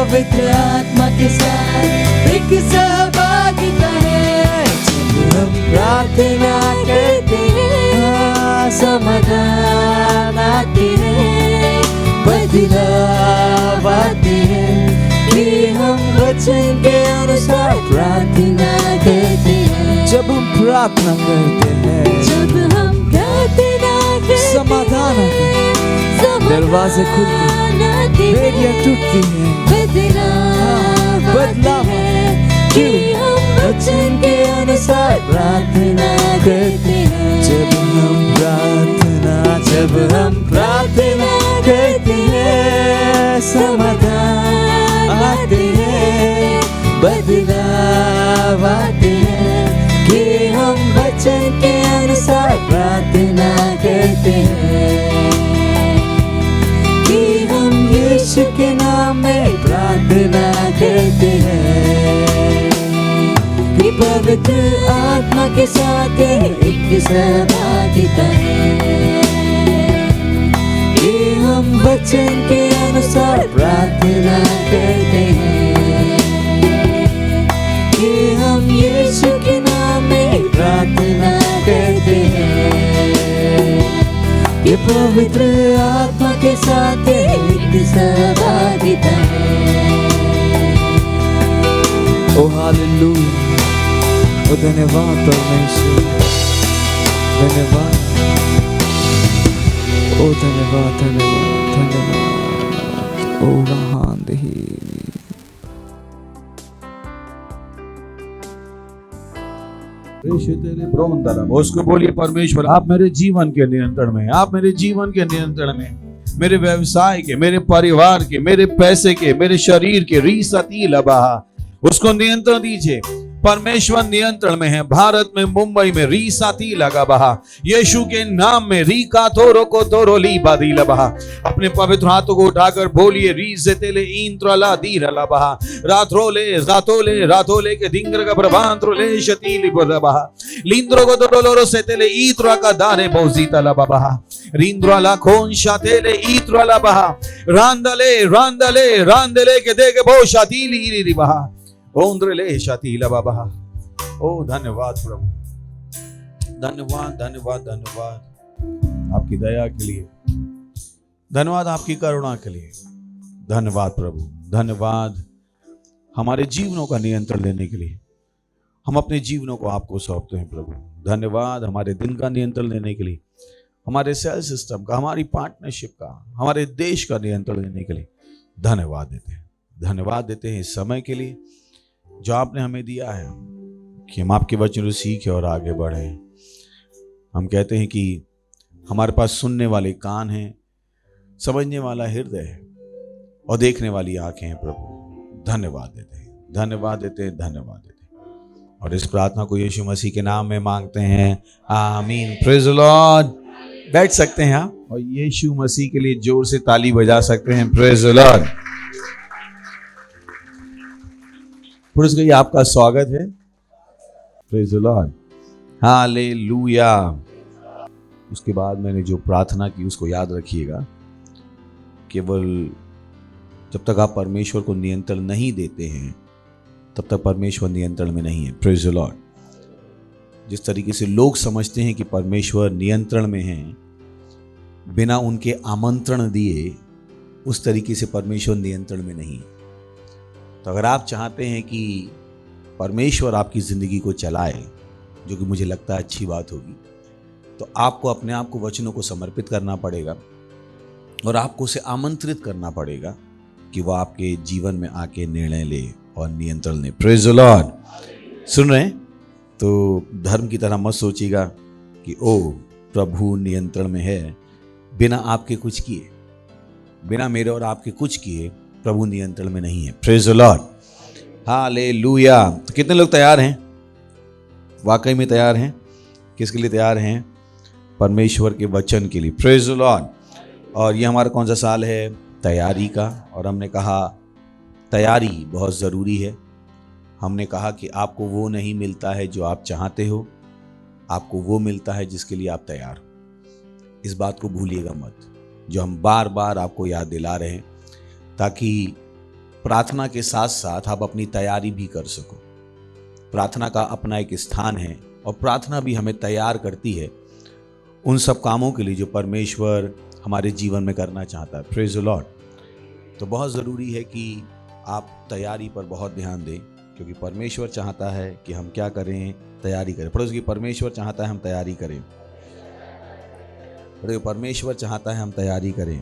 पवित्र आत्मा के साथ एक सहभागिता है। जब हम प्रार्थना करते हैं समाधान आते हैं, बदलाव आते हैं कि हम वचन के अनुसार प्रार्थना करते हैं। जब हम प्रार्थना करते हैं, जब हम प्रार्थना करते हैं, समाधान आते हैं, दरवाजे खुलते हैं, बेड़ियां टूटती हैं, बदलाव है कि हम वचन के अनुसार प्रार्थना करते हैं। जब हम प्रार्थना करते हैं, समाधान आते हैं, बदलाव आते हैं कि हम वचन के अनुसार प्रार्थना करते हैं। कि हम यीशु के नाम में प्रार्थना करते हैं। कि पवित्र आत्मा के साथ एक सहभागिता है। कि हम वचन के अनुसार प्रार्थना करते हैं। कि हम यीशु के नाम में प्रार्थना करते हैं। ये पवित्र आत्मा के साथ एक सहभागिता है। ओ हालेलुया, ओ धन्यवाद परमेश्वर, धन्यवाद, ओ धन्यवाद, धन्यवाद, धन्यवाद, ओ महान देही। उसको बोलिए परमेश्वर आप मेरे जीवन के नियंत्रण में, आप मेरे जीवन के नियंत्रण में, मेरे व्यवसाय के, मेरे परिवार के, मेरे पैसे के, मेरे शरीर के, रीसती लबाहा उसको नियंत्रण दीजिए। परमेश्वर नियंत्रण में है। भारत में, मुंबई में रीसाती लगा बहा, यीशु के नाम में रीका तोरो को तोरो ली बादी लबहा। अपने पवित्र हाथों को उठाकर बोलिए रीज़तेले इंत्रला दीरला बहा, रात्रोले रातोले रातोले के दिंगर का प्रभांत्रोले शतीली बहा, लिंद्रो को तोरो सेतेले ईत्रा का दाने बहुजीता ला बहा, रिंद्रला खोन शातेले ईत्रा बहा, रांदले रांदले रांदले के देगे बहु शातीली री बहा, ओंद्रले शातीला बाबा। ओ धन्यवाद प्रभु, धन्यवाद, धन्यवाद, धन्यवाद आपकी दया के लिए, धन्यवाद आपकी करुणा के लिए, धन्यवाद प्रभु, धन्यवाद हमारे जीवनों का नियंत्रण लेने के लिए। हम अपने जीवनों को आपको सौंपते हैं प्रभु। धन्यवाद हमारे दिन का नियंत्रण लेने के लिए, हमारे सेल सिस्टम का, हमारी पार्टनरशिप का, हमारे देश का नियंत्रण लेने के लिए धन्यवाद देते हैं। धन्यवाद देते हैं इस समय के लिए जो आपने हमें दिया है कि हम आपके वचनों सीखें और आगे बढ़ें। हम कहते हैं कि हमारे पास सुनने वाले कान हैं, समझने वाला हृदय है और देखने वाली आंखें हैं प्रभु। धन्यवाद देते हैं, धन्यवाद देते हैं, धन्यवाद देते हैं। और इस प्रार्थना को यीशु मसीह के नाम में मांगते हैं, आमीन। Praise the Lord. बैठ सकते हैं आप और यीशु मसीह के लिए जोर से ताली बजा सकते हैं। Praise the Lord. पुरुष गई आपका स्वागत है। Praise the lord, hallelujah. उसके बाद मैंने जो प्रार्थना की उसको याद रखिएगा। केवल जब तक आप परमेश्वर को नियंत्रण नहीं देते हैं तब तक परमेश्वर नियंत्रण में नहीं है। Praise the Lord. जिस तरीके से लोग समझते हैं कि परमेश्वर नियंत्रण में है बिना उनके आमंत्रण दिए, उस तरीके से परमेश्वर नियंत्रण में नहीं है। तो अगर आप चाहते हैं कि परमेश्वर आपकी ज़िंदगी को चलाए, जो कि मुझे लगता है अच्छी बात होगी, तो आपको अपने आप को वचनों को समर्पित करना पड़ेगा और आपको उसे आमंत्रित करना पड़ेगा कि वह आपके जीवन में आके निर्णय ले और नियंत्रण ले। Praise the Lord. सुन रहे हैं? तो धर्म की तरह मत सोचिएगा कि ओ प्रभु नियंत्रण में है, बिना आपके कुछ किए, बिना मेरे और आपके कुछ किए प्रभु नियंत्रण में नहीं है। Praise the lord, hallelujah. तो कितने लोग तैयार हैं? वाकई में तैयार हैं? किसके लिए तैयार हैं? परमेश्वर के वचन के लिए। Praise the lord. और ये हमारा कौन सा साल है? तैयारी का। और हमने कहा तैयारी बहुत ज़रूरी है। हमने कहा कि आपको वो नहीं मिलता है जो आप चाहते हो, आपको वो मिलता है जिसके लिए आप तैयार हो। इस बात को भूलिएगा मत, जो हम बार बार आपको याद दिला रहे हैं, ताकि प्रार्थना के साथ साथ आप अपनी तैयारी भी कर सको। प्रार्थना का अपना एक स्थान है और प्रार्थना भी हमें तैयार करती है उन सब कामों के लिए जो परमेश्वर हमारे जीवन में करना चाहता है। Praise the Lord. तो बहुत ज़रूरी है कि आप तैयारी पर बहुत ध्यान दें, क्योंकि परमेश्वर चाहता है कि हम क्या करें, तैयारी करें। पढ़ो कि परमेश्वर चाहता है हम तैयारी करें। पढ़ो परमेश्वर चाहता है हम तैयारी करें।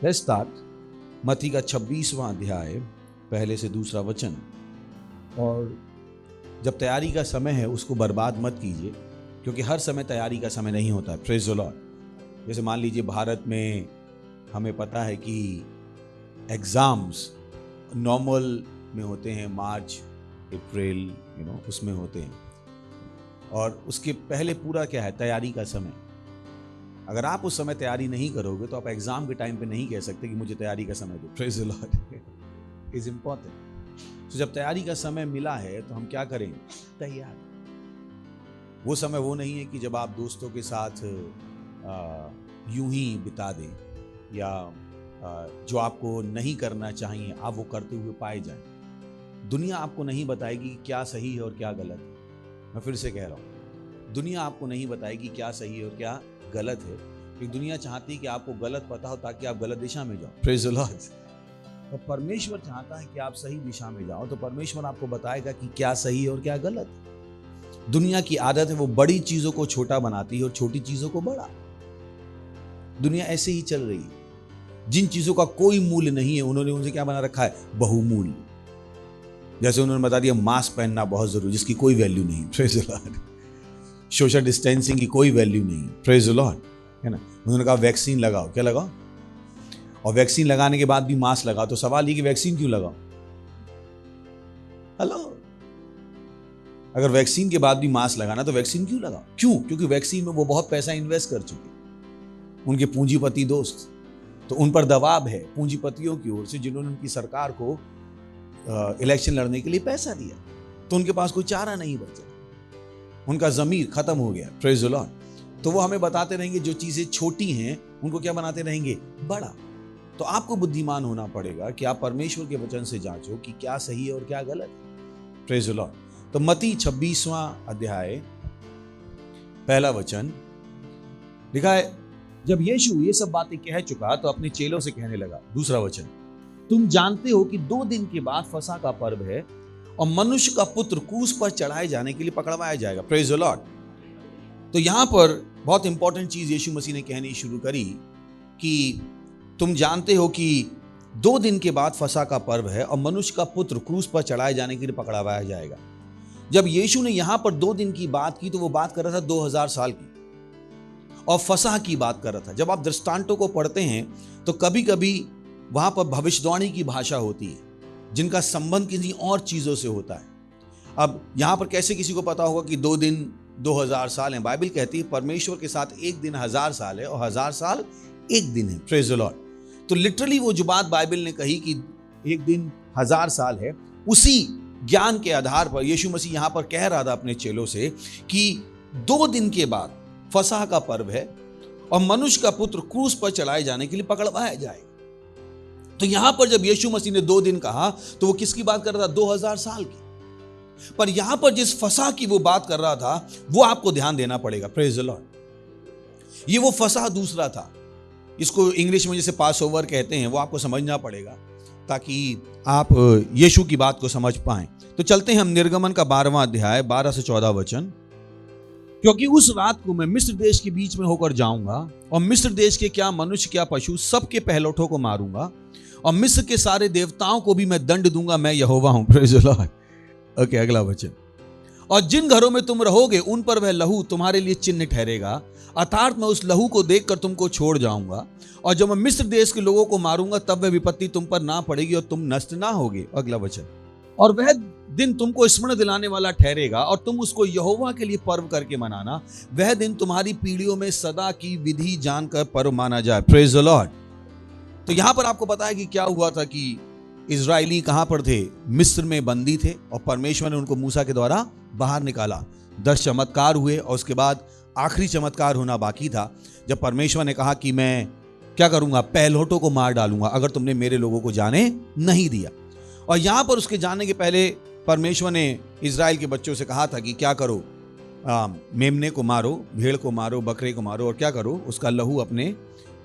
Let's start. मत्ती का 26वां अध्याय पहले से दूसरा वचन। और जब तैयारी का समय है उसको बर्बाद मत कीजिए, क्योंकि हर समय तैयारी का समय नहीं होता है। Praise the Lord. जैसे मान लीजिए भारत में हमें पता है कि एग्ज़ाम्स नॉर्मल में होते हैं, मार्च अप्रैल उसमें होते हैं, और उसके पहले पूरा क्या है, तैयारी का समय। अगर आप उस समय तैयारी नहीं करोगे तो आप एग्जाम के टाइम पे नहीं कह सकते कि मुझे तैयारी का समय दो। Praise the Lord is important. तो जब तैयारी का समय मिला है तो हम क्या करें, तैयार। वो समय वो नहीं है कि जब आप दोस्तों के साथ यूं ही बिता दें, या जो आपको नहीं करना चाहिए आप वो करते हुए पाए जाएं। दुनिया आपको नहीं बताएगी क्या सही है और क्या गलत है। मैं फिर से कह रहा हूँ, दुनिया आपको नहीं बताएगी क्या सही है और क्या गलत है, क्योंकि दुनिया चाहती है कि आपको गलत पता हो ताकि आप गलत दिशा में जाओ। Praise the Lord. तो परमेश्वर चाहता है कि आप सही दिशा में जाओ, तो परमेश्वर आपको बताएगा कि क्या सही है और क्या गलत है। दुनिया की आदत है वो बड़ी चीजों को छोटा बनाती है और छोटी चीजों को बड़ा। दुनिया ऐसे ही चल रही है। जिन चीजों का कोई मूल्य नहीं है उन्होंने उनसे क्या बना रखा है, बहुमूल्य। जैसे उन्होंने बता दिया मास्क पहनना बहुत जरूरी, जिसकी कोई वैल्यू नहीं। Praise the Lord. Social distancing की कोई वैल्यू नहीं। प्रेज द लॉर्ड, है ना। उन्होंने कहा वैक्सीन लगाओ, क्या लगाओ, और वैक्सीन लगाने के बाद भी मास्क लगाओ। तो सवाल ये कि वैक्सीन क्यों लगाओ? हेलो, अगर वैक्सीन के बाद भी मास्क लगाना तो वैक्सीन क्यों लगाओ? क्यों? क्योंकि वैक्सीन में वो बहुत पैसा इन्वेस्ट कर चुके, उनके पूंजीपति दोस्त। तो उन पर दबाव है पूंजीपतियों की ओर से, जिन्होंने उनकी सरकार को इलेक्शन लड़ने के लिए पैसा दिया। तो उनके पास कोई चारा नहीं बचा, उनका ज़मीर खत्म हो गया। Praise the Lord. तो वो हमें बताते रहेंगे जो चीजें छोटी हैं उनको क्या बनाते रहेंगे, बड़ा। तो आपको बुद्धिमान होना पड़ेगा कि आप परमेश्वर के वचन से जांचो कि क्या सही है और क्या गलत है। Praise the Lord. तो मत्ती 26वां अध्याय पहला वचन लिखा है, जब यीशु ये सब बातें कह चुका तो अपने चेलों से कहने लगा। दूसरा वचन, तुम जानते हो कि 2 दिन के बाद फसह का पर्व है और मनुष्य का पुत्र क्रूस पर चढ़ाए जाने के लिए पकड़वाया जाएगा। Praise the Lord. तो यहां पर बहुत इंपॉर्टेंट चीज यीशु मसीह ने कहनी शुरू करी कि तुम जानते हो कि 2 दिन के बाद फसह का पर्व है और मनुष्य का पुत्र क्रूस पर चढ़ाए जाने के लिए पकड़वाया जाएगा। जब यीशु ने यहां पर 2 दिन की बात की तो वो बात कर रहा था 2000 साल की, और फसह की बात कर रहा था। जब आप दृष्टांतों को पढ़ते हैं तो कभी कभी वहां पर भविष्यवाणी की भाषा होती है जिनका संबंध किसी और चीजों से होता है। अब यहां पर कैसे किसी को पता होगा कि 2 दिन 2000 साल हैं? बाइबल कहती है परमेश्वर के साथ 1 दिन 1000 साल है और 1000 साल 1 दिन है। Praise the Lord. तो लिटरली वो जो बात बाइबल ने कही कि 1 दिन 1000 साल है, उसी ज्ञान के आधार पर यीशु मसीह यहां पर कह रहा था अपने चेलों से कि 2 दिन के बाद फसह का पर्व है और मनुष्य का पुत्र क्रूस पर चलाए जाने के लिए पकड़वाया जाएगा। तो यहां पर जब यीशु मसीह ने 2 दिन कहा तो वो किसकी बात कर रहा था? 2000 साल की। पर यहां पर जिस फसह की वो बात कर रहा था वो आपको ध्यान देना पड़ेगा। Praise the Lord. ये वो फसह दूसरा था, इसको इंग्लिश में जैसे पास ओवर कहते हैं, वो आपको समझना पड़ेगा ताकि आप यीशु की बात को समझ पाएं। तो चलते हैं हम निर्गमन का 12वां अध्याय 12 से 14 वचन। क्योंकि उस रात को मैं मिस्र देश के बीच में होकर जाऊंगा और मिस्र देश के क्या मनुष्य क्या पशु सबके पहलौठों को मारूंगा और मिस्र के सारे देवताओं को भी मैं दंड दूंगा, मैं यहोवा हूं। Praise the Lord. ओके, अगला वचन। और जिन घरों में तुम रहोगे उन पर वह लहू तुम्हारे लिए चिन्ह ठहरेगा, अर्थात मैं उस लहू को देखकर तुमको छोड़ जाऊंगा, और जब मैं मिस्र देश के लोगों को मारूंगा तब वह विपत्ति तुम पर ना पड़ेगी और तुम नष्ट ना होगे। अगला वचन। और वह दिन तुमको स्मरण दिलाने वाला ठहरेगा और तुम उसको यहोवा के लिए पर्व करके मनाना। वह दिन तुम्हारी पीढ़ियों में सदा की विधि जानकर पर्व माना जाए। Praise the Lord. तो यहां पर आपको पता है कि क्या हुआ था कि इजरायली कहां पर थे? मिस्र में बंदी थे और परमेश्वर ने उनको मूसा के द्वारा बाहर निकाला। 10 चमत्कार हुए और उसके बाद आखिरी चमत्कार होना बाकी था, जब परमेश्वर ने कहा कि मैं क्या करूंगा? पहलौठों को मार डालूंगा अगर तुमने मेरे लोगों को जाने नहीं दिया। और यहां पर उसके जाने के पहले परमेश्वर ने इजराइल के बच्चों से कहा था कि क्या करो, मेमने को मारो, भेड़ को मारो, बकरे को मारो, और क्या करो, उसका लहू अपने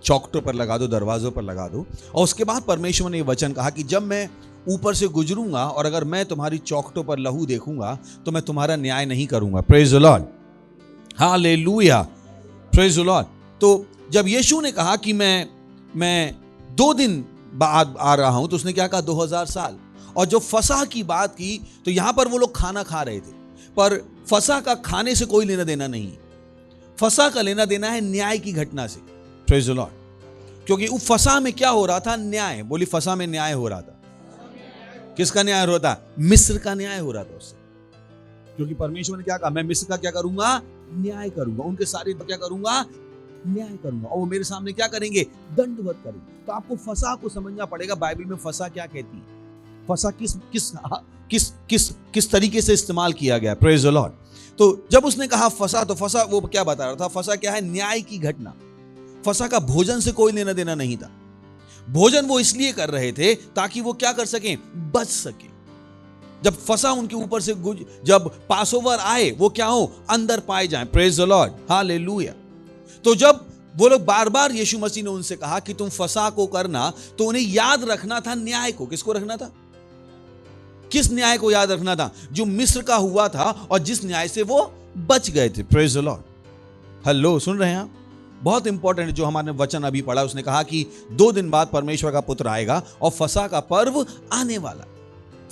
चौखटों पर लगा दो, दरवाजों पर लगा दो। और उसके बाद परमेश्वर ने यह वचन कहा कि जब मैं ऊपर से गुजरूंगा और अगर मैं तुम्हारी चौखटों पर लहू देखूंगा तो मैं तुम्हारा न्याय नहीं करूंगा। Praise the lord, hallelujah, praise the Lord. तो जब यीशु ने कहा कि मैं 2 दिन बाद आ रहा हूं, तो उसने क्या कहा? 2000 साल। और जो फसह की बात की, तो यहां पर वो लोग खाना खा रहे थे, पर फसह का खाने से कोई लेना देना नहीं। फसह का लेना देना है न्याय की घटना से। Praise the Lord. क्योंकि उस फसह में क्या हो रहा था? न्याय। बोली, फसह में न्याय हो रहा था। किसका न्याय हो रहा था? मिस्र का न्याय हो रहा था उससे। क्योंकि परमेश्वर ने क्या कहा? मैं मिस्र का क्या करूंगा? न्याय करूंगा। उनके सारे क्या करूंगा? न्याय करूंगा। और वो मेरे सामने क्या करेंगे? दंडवत करेंगे। तो आपको फसह को समझना पड़ेगा। बाइबल में फसह क्या कहती है, फसह किस तरीके से इस्तेमाल किया गया। Praise the Lord. तो जब उसने कहा फसह, तो फसह वो क्या बता रहा था? फसह क्या है? न्याय की घटना। फसह का भोजन से कोई लेना देना नहीं था। भोजन वो इसलिए कर रहे थे ताकि वो क्या कर सकें? बच सके। जब फसह उनके ऊपर से जब पासओवर आए, वो क्या हो? अंदर पाए जाएं। Praise the lord, hallelujah. तो जब वो लोग बार बार यीशु मसीह ने उनसे कहा कि तुम फसह को करना, तो उन्हें याद रखना था न्याय को। किसको रखना था? किस न्याय को याद रखना था? जो मिस्र का हुआ था और जिस न्याय से वो बच गए थे। प्रेज द लॉर्ड, हेलो, सुन रहे हैं आप? बहुत इंपॉर्टेंट जो हमारे वचन अभी पढ़ा, उसने कहा कि 2 दिन बाद परमेश्वर का पुत्र आएगा और फसह का पर्व आने वाला।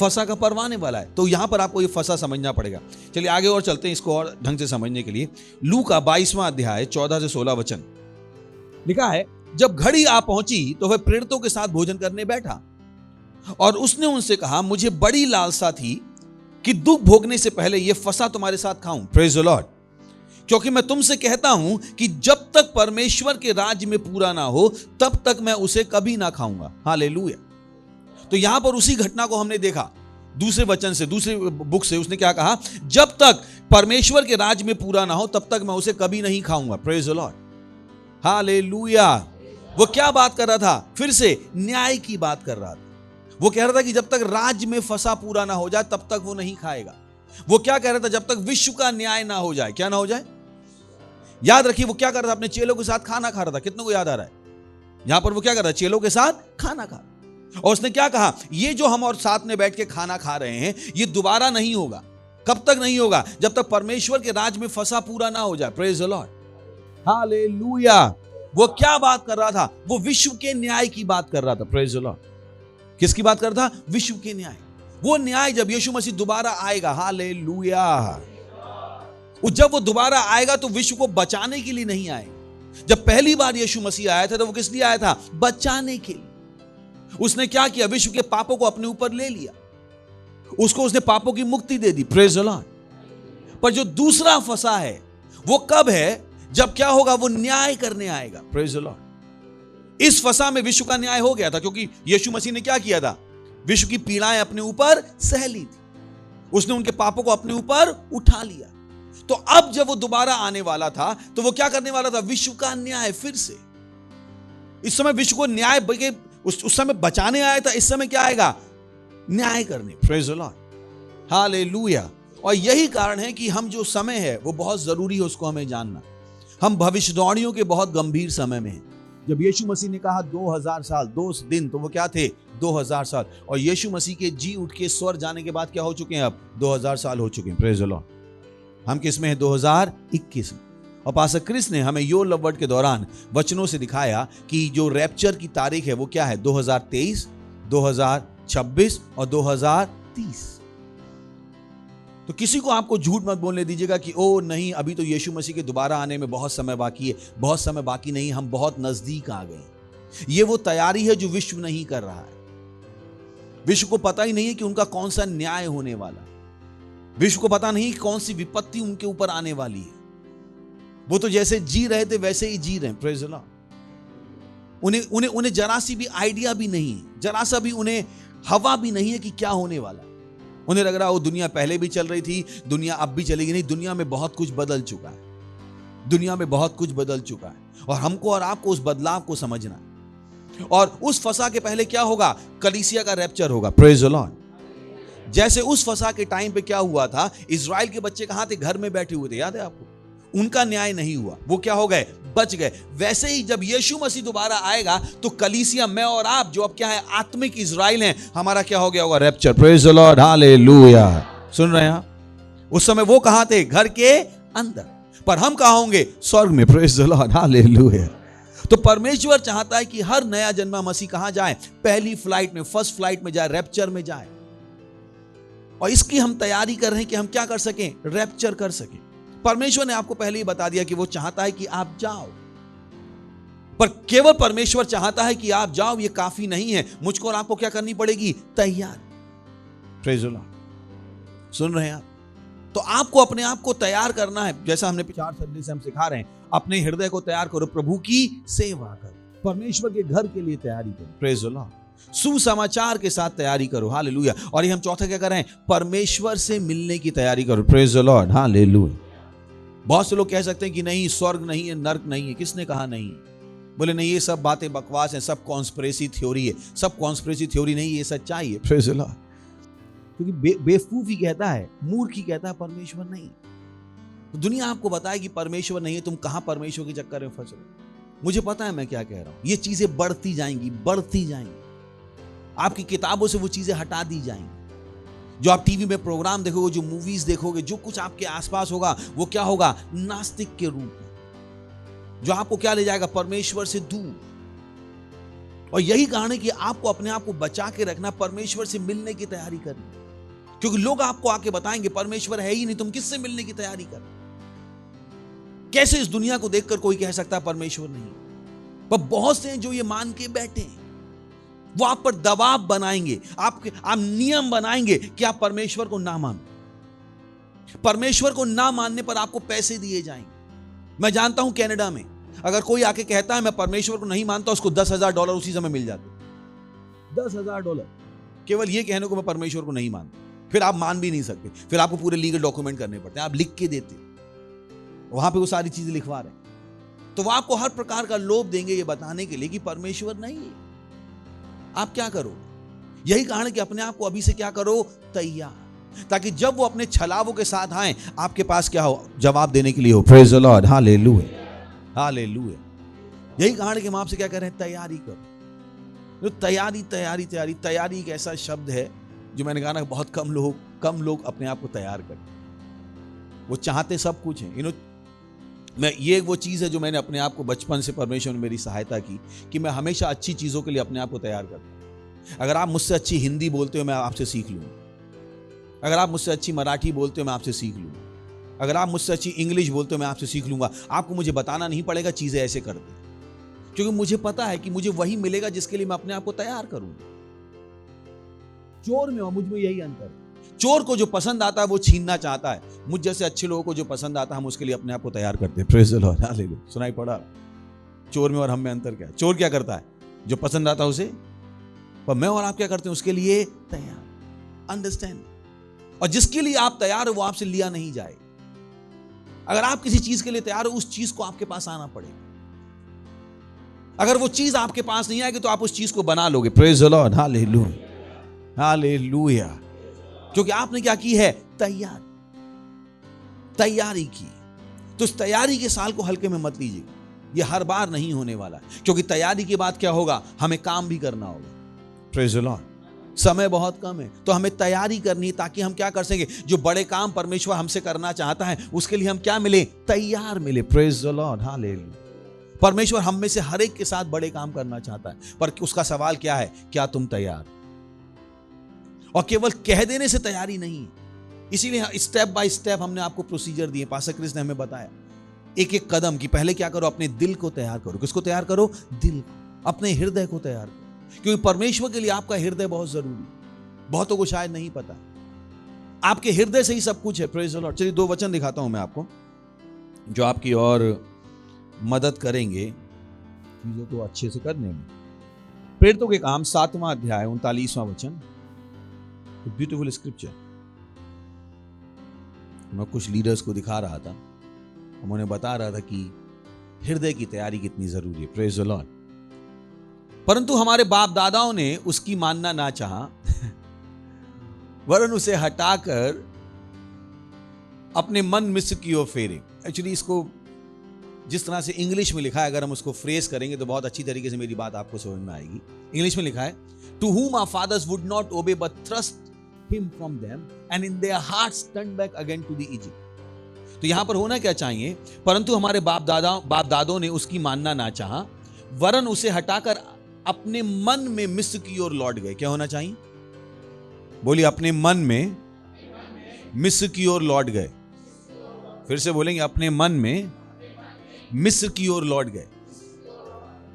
फसह का पर्व आने वाला है। तो यहां पर आपको ये फसह समझना पड़ेगा। चलिए आगे और चलते हैं इसको और ढंग से समझने के लिए। लूका 22वां अध्याय 14 से 16 वचन लिखा है, जब घड़ी आ पहुंची तो वह प्रेरितों के साथ भोजन करने बैठा और उसने उनसे कहा, मुझे बड़ी लालसा थी कि दुख भोगने से पहले यह फसह तुम्हारे साथ खाऊं। Praise the Lord. क्योंकि मैं तुमसे कहता हूं कि जब तक परमेश्वर के राज्य में पूरा ना हो तब तक मैं उसे कभी ना खाऊंगा। हालेलुया। तो यहां पर उसी घटना को हमने देखा दूसरे वचन से, दूसरे बुक से। उसने क्या कहा? जब तक परमेश्वर के राज्य में पूरा ना हो तब तक मैं उसे कभी नहीं खाऊंगा। Praise the lord, hallelujah. वो क्या बात कर रहा था? फिर से न्याय की बात कर रहा था। वो कह रहा था कि जब तक राज्य में फसह पूरा ना हो जाए तब तक वो नहीं खाएगा। वो क्या कह रहा था? जब तक विश्व का न्याय ना हो जाए। क्या ना हो जाए? याद रखिए, वो क्या कर रहा था? अपने चेलों के साथ खाना खा रहा था। कितनों को याद आ रहा है? यहां पर वो क्या कर रहा है? चेलों के साथ खाना खा। और उसने क्या कहा? ये जो हम और साथ में बैठ के खाना खा रहे हैं, ये दोबारा नहीं होगा। कब तक नहीं होगा? जब तक परमेश्वर के राज में फसह पूरा ना हो जाए। Praise the lord, hallelujah. वो क्या बात कर रहा था? वो विश्व के न्याय की बात कर रहा था। Praise the Lord. किसकी बात कर रहा था? विश्व के न्याय। वो न्याय जब यीशु मसीह दोबारा आएगा, हालेलुया, जब वो दोबारा आएगा तो विश्व को बचाने के लिए नहीं आएगा। जब पहली बार यीशु मसीह आया था तो वो किस लिए आया था? बचाने के लिए। उसने क्या किया? विश्व के पापों को अपने ऊपर ले लिया, उसको उसने पापों की मुक्ति दे दी। Praise the lord. पर जो दूसरा फसह है वो कब है? जब क्या होगा? वो न्याय करने आएगा। Praise the Lord. इस फसह में विश्व का न्याय हो गया था, क्योंकि यीशु मसीह ने क्या किया था? विश्व की पीड़ाएं अपने ऊपर सह ली थी। उसने उनके पापों को अपने ऊपर उठा लिया। तो अब जब वो दोबारा आने वाला था तो वो क्या करने वाला था? विश्व का न्याय फिर से। इस समय विश्व को न्याय उस समय बचाने आया था, इस समय क्या आएगा? न्याय करने। Praise the lord, hallelujah. और यही कारण है कि हम जो समय है वो बहुत जरूरी है, उसको हमें जानना। हम भविष्यवाणियों के बहुत गंभीर समय में हैं। जब यीशु मसीह ने कहा 2000 साल 2 दिन, तो वो क्या थे? 2000 साल। और यीशु मसीह के जी उठ के स्वर जाने के बाद क्या हो चुके हैं? अब 2000 साल हो चुके हैं। Praise the Lord. हम किस में हैं? 2021 में। और पास्टर क्रिस ने हमें योर लव वर्ड के दौरान वचनों से दिखाया कि जो रैप्चर की तारीख है वो क्या है? 2023, 2026 और 2030। तो किसी को आपको झूठ मत बोलने दीजिएगा कि ओ नहीं, अभी तो यीशु मसीह के दोबारा आने में बहुत समय बाकी है। बहुत समय बाकी नहीं, हम बहुत नजदीक आ गए। ये वो तैयारी है जो विश्व नहीं कर रहा है। विश्व को पता ही नहीं है कि उनका कौन सा न्याय होने वाला। विश्व को पता नहीं कौन सी विपत्ति उनके ऊपर आने वाली है। वो तो जैसे जी रहे थे वैसे ही जी रहे हैं। Praise the Lord. उन्हें जरा सी भी आइडिया भी नहीं है, जरा सा भी उन्हें हवा भी नहीं है कि क्या होने वाला। उन्हें लग रहा है वो दुनिया पहले भी चल रही थी, दुनिया अब भी चलेगी। नहीं, दुनिया में बहुत कुछ बदल चुका है। दुनिया में बहुत कुछ बदल चुका है और हमको और आपको उस बदलाव को समझना है। और उस फसा के पहले क्या होगा? कलीसिया का रैप्चर होगा। Praise the Lord. जैसे उस फसा के टाइम पे क्या हुआ था, इजराइल के बच्चे कहां थे? घर में बैठे हुए थे, याद है आपको? उनका न्याय नहीं हुआ, वो क्या हो गए? बच गए। वैसे ही जब यीशु मसीह दोबारा आएगा तो कलीसिया, मैं और आप जो अब क्या है, आत्मिक इजराइल हैं, हमारा क्या हो गया होगा? Rapture. Praise the lord, hallelujah. सुन रहे हैं आप? उस समय वो कहां थे? घर के अंदर। पर हम कहां होंगे? स्वर्ग में। Praise the lord, hallelujah. तो परमेश्वर चाहता है कि हर नया जन्मा मसीह कहां जाए? पहली फ्लाइट में, फर्स्ट फ्लाइट में जाए, रैप्चर में जाए। और इसकी हम तैयारी कर रहे हैं कि हम क्या कर सकें? रैप्चर कर सकें। परमेश्वर ने आपको पहले ही बता दिया कि वो चाहता है कि आप जाओ, पर केवल परमेश्वर चाहता है कि आप जाओ, ये काफी नहीं है। मुझको और आपको क्या करनी पड़ेगी? तैयार। Praise the Lord. सुन रहे हैं आप? तो आपको अपने आप को तैयार करना है। जैसा हमने 4 संडे से हम सिखा रहे हैं, अपने हृदय को तैयार करो, प्रभु की सेवा करो, परमेश्वर के घर के लिए तैयारी करो। Praise the Lord. सुसमाचार के साथ तैयारी करो। हालेलुया। और ये हम चौथा क्या कर रहे हैं? परमेश्वर से मिलने की तैयारी करो। Praise the lord, hallelujah. बहुत से लोग कह सकते हैं कि नहीं, स्वर्ग नहीं है, नर्क नहीं है। किसने कहा नहीं? बोले नहीं, ये सब बातें बकवास हैं, सब कॉन्स्पिरेसी थ्योरी है। सब कॉन्स्पिरेसी थ्योरी नहीं, ये सच्चाई है। Praise the Lord. क्योंकि बेवकूफ ही कहता है, मूर्ख ही कहता है परमेश्वर नहीं। तो दुनिया आपको बताए कि परमेश्वर नहीं है, तुम कहां परमेश्वर के चक्कर में फंस रहे? मुझे पता है मैं क्या कह रहा हूं। ये चीजें बढ़ती जाएंगी, बढ़ती जाएंगी। आपकी किताबों से वो चीजें हटा दी जाएंगी। जो आप टीवी में प्रोग्राम देखोगे, जो मूवीज देखोगे, जो कुछ आपके आसपास होगा, वो क्या होगा? नास्तिक के रूप में, जो आपको क्या ले जाएगा? परमेश्वर से दूर। और यही कारण है कि आपको अपने आप को बचा के रखना, परमेश्वर से मिलने की तैयारी करनी। क्योंकि लोग आपको आके बताएंगे परमेश्वर है ही नहीं, तुम किससे मिलने की तैयारी कर? कैसे इस दुनिया को देखकर कोई कह सकता है परमेश्वर नहीं? पर बहुत से हैं जो ये मान के बैठे हैं। वो आप पर दबाव बनाएंगे, आप नियम बनाएंगे कि आप परमेश्वर को ना मानो। परमेश्वर को ना मानने पर आपको पैसे दिए जाएंगे। मैं जानता हूं कनाडा में अगर कोई आके कहता है मैं परमेश्वर को नहीं मानता, उसको $10,000 उसी समय मिल जाते। $10,000 केवल ये कहने को मैं परमेश्वर को नहीं मानता। फिर आप मान भी नहीं सकते, फिर आपको पूरे लीगल डॉक्यूमेंट करने पड़ते हैं। आप लिख के देते, वहां पे वो सारी चीजें लिखवा रहे हैं। तो वो आपको हर प्रकार का लोभ देंगे ये बताने के लिए कि परमेश्वर नहीं है। आप क्या करो? यही कारण है कि अपने आप को अभी से क्या करो? तैयार, ताकि जब वो अपने छलावों के साथ आए, आपके पास क्या हो? जवाब देने के लिए हो। Praise the lord, hallelujah, hallelujah. यही कारण है कि हम आपसे क्या कर रहे हैं? तैयारी करो। तो तैयारी तैयारी तैयारी तैयारी एक ऐसा शब्द है जो मैंने कहा ना, बहुत कम लोग अपने आप को तैयार करते। वो चाहते सब कुछ है। मैं ये वो चीज़ है जो मैंने अपने आप को बचपन से, परमेश्वर ने मेरी सहायता की कि मैं हमेशा अच्छी चीज़ों के लिए अपने आप को तैयार करता हूँ। अगर आप मुझसे अच्छी हिंदी बोलते हो, मैं आपसे सीख लूँगा। अगर आप मुझसे अच्छी मराठी बोलते हो, मैं आपसे सीख लूँगा। अगर आप मुझसे अच्छी इंग्लिश बोलते हो, मैं आपसे सीख लूँगा। आपको मुझे बताना नहीं पड़ेगा चीज़ें ऐसे कर दे, क्योंकि मुझे पता है कि मुझे वही मिलेगा जिसके लिए मैं अपने आप को तैयार करूँगा। चोर में और मुझ में यही अंतर है। चोर को जो पसंद आता है वो छीनना चाहता है। मुझ जैसे अच्छे लोगों को जो पसंद आता है, हम उसके लिए अपने आप को तैयार करते हैं। Praise the lord, hallelujah. सुनाई पड़ा? चोर में और हम में अंतर क्या है? चोर क्या करता है? जो पसंद आता है उसे, पर मैं और आप क्या करते हैं? उसके लिए तैयार। अंडरस्टैंड? और जिसके लिए आप तैयार हो वो आपसे लिया नहीं जाए। अगर आप किसी चीज के लिए तैयार हो, उस चीज को आपके पास आना पड़ेगा। अगर वो चीज आपके पास नहीं आएगी तो आप उस चीज को बना लोगे। Praise the lord, hallelujah, hallelujah. क्योंकि आपने क्या की है? तैयारी की। तो इस तैयारी के साल को हल्के में मत लीजिए। ये हर बार नहीं होने वाला है, क्योंकि तैयारी के बाद क्या होगा? हमें काम भी करना होगा। Praise the Lord. समय बहुत कम है, तो हमें तैयारी करनी है, ताकि हम क्या कर सके? जो बड़े काम परमेश्वर हमसे करना चाहता है, उसके लिए हम क्या मिले? तैयार मिले। Praise the lord, hallelujah. परमेश्वर हम में से हर एक के साथ बड़े काम करना चाहता है, पर उसका सवाल क्या है? क्या तुम तैयार? और केवल कह देने से तैयारी नहीं। इसीलिए स्टेप बाय स्टेप हमने आपको प्रोसीजर दिए। पास्टर क्रिस ने हमें बताया एक एक कदम की। पहले क्या करो? अपने दिल को तैयार करो। किसको तैयार करो? दिल को, अपने हृदय को तैयार करो। क्योंकि परमेश्वर के लिए आपका हृदय बहुत जरूरी। बहुतों को शायद नहीं पता, आपके हृदय से ही सब कुछ है। Praise the Lord. चलिए 2 वचन दिखाता हूं मैं आपको, जो आपकी और मदद करेंगे चीजों को अच्छे से करने में। प्रेरितों के काम 7वां अध्याय 39वां वचन। Beautiful scripture. मैं कुछ लीडर्स को दिखा रहा था, हम उन्हें बता रहा था कि हृदय की तैयारी कितनी जरूरी है। Praise the Lord. परंतु हमारे बाप दादाओं ने उसकी मानना ना चाहा, वरन उसे हटाकर अपने मन मिस्र की ओर फेरे। एक्चुअली इसको जिस तरह से इंग्लिश में लिखा है, अगर हम उसको फ्रेज करेंगे तो बहुत अच्छी तरीके से मेरी बात आपको समझ में आएगी। इंग्लिश में लिखा है, to whom our fathers would not obey but thrust him from them and in their hearts turned back again to the Egypt। तो यहां पर होना क्या चाहिए, परंतु हमारे बाप दादों ने उसकी मानना ना चाहा, वरन उसे हटाकर अपने मन में मिस्र की ओर लौट गए। क्या होना चाहिए? बोलिए, अपने मन में मिस्र की ओर लौट गए। फिर से बोलेंगे, अपने मन में मिस्र की ओर लौट गए।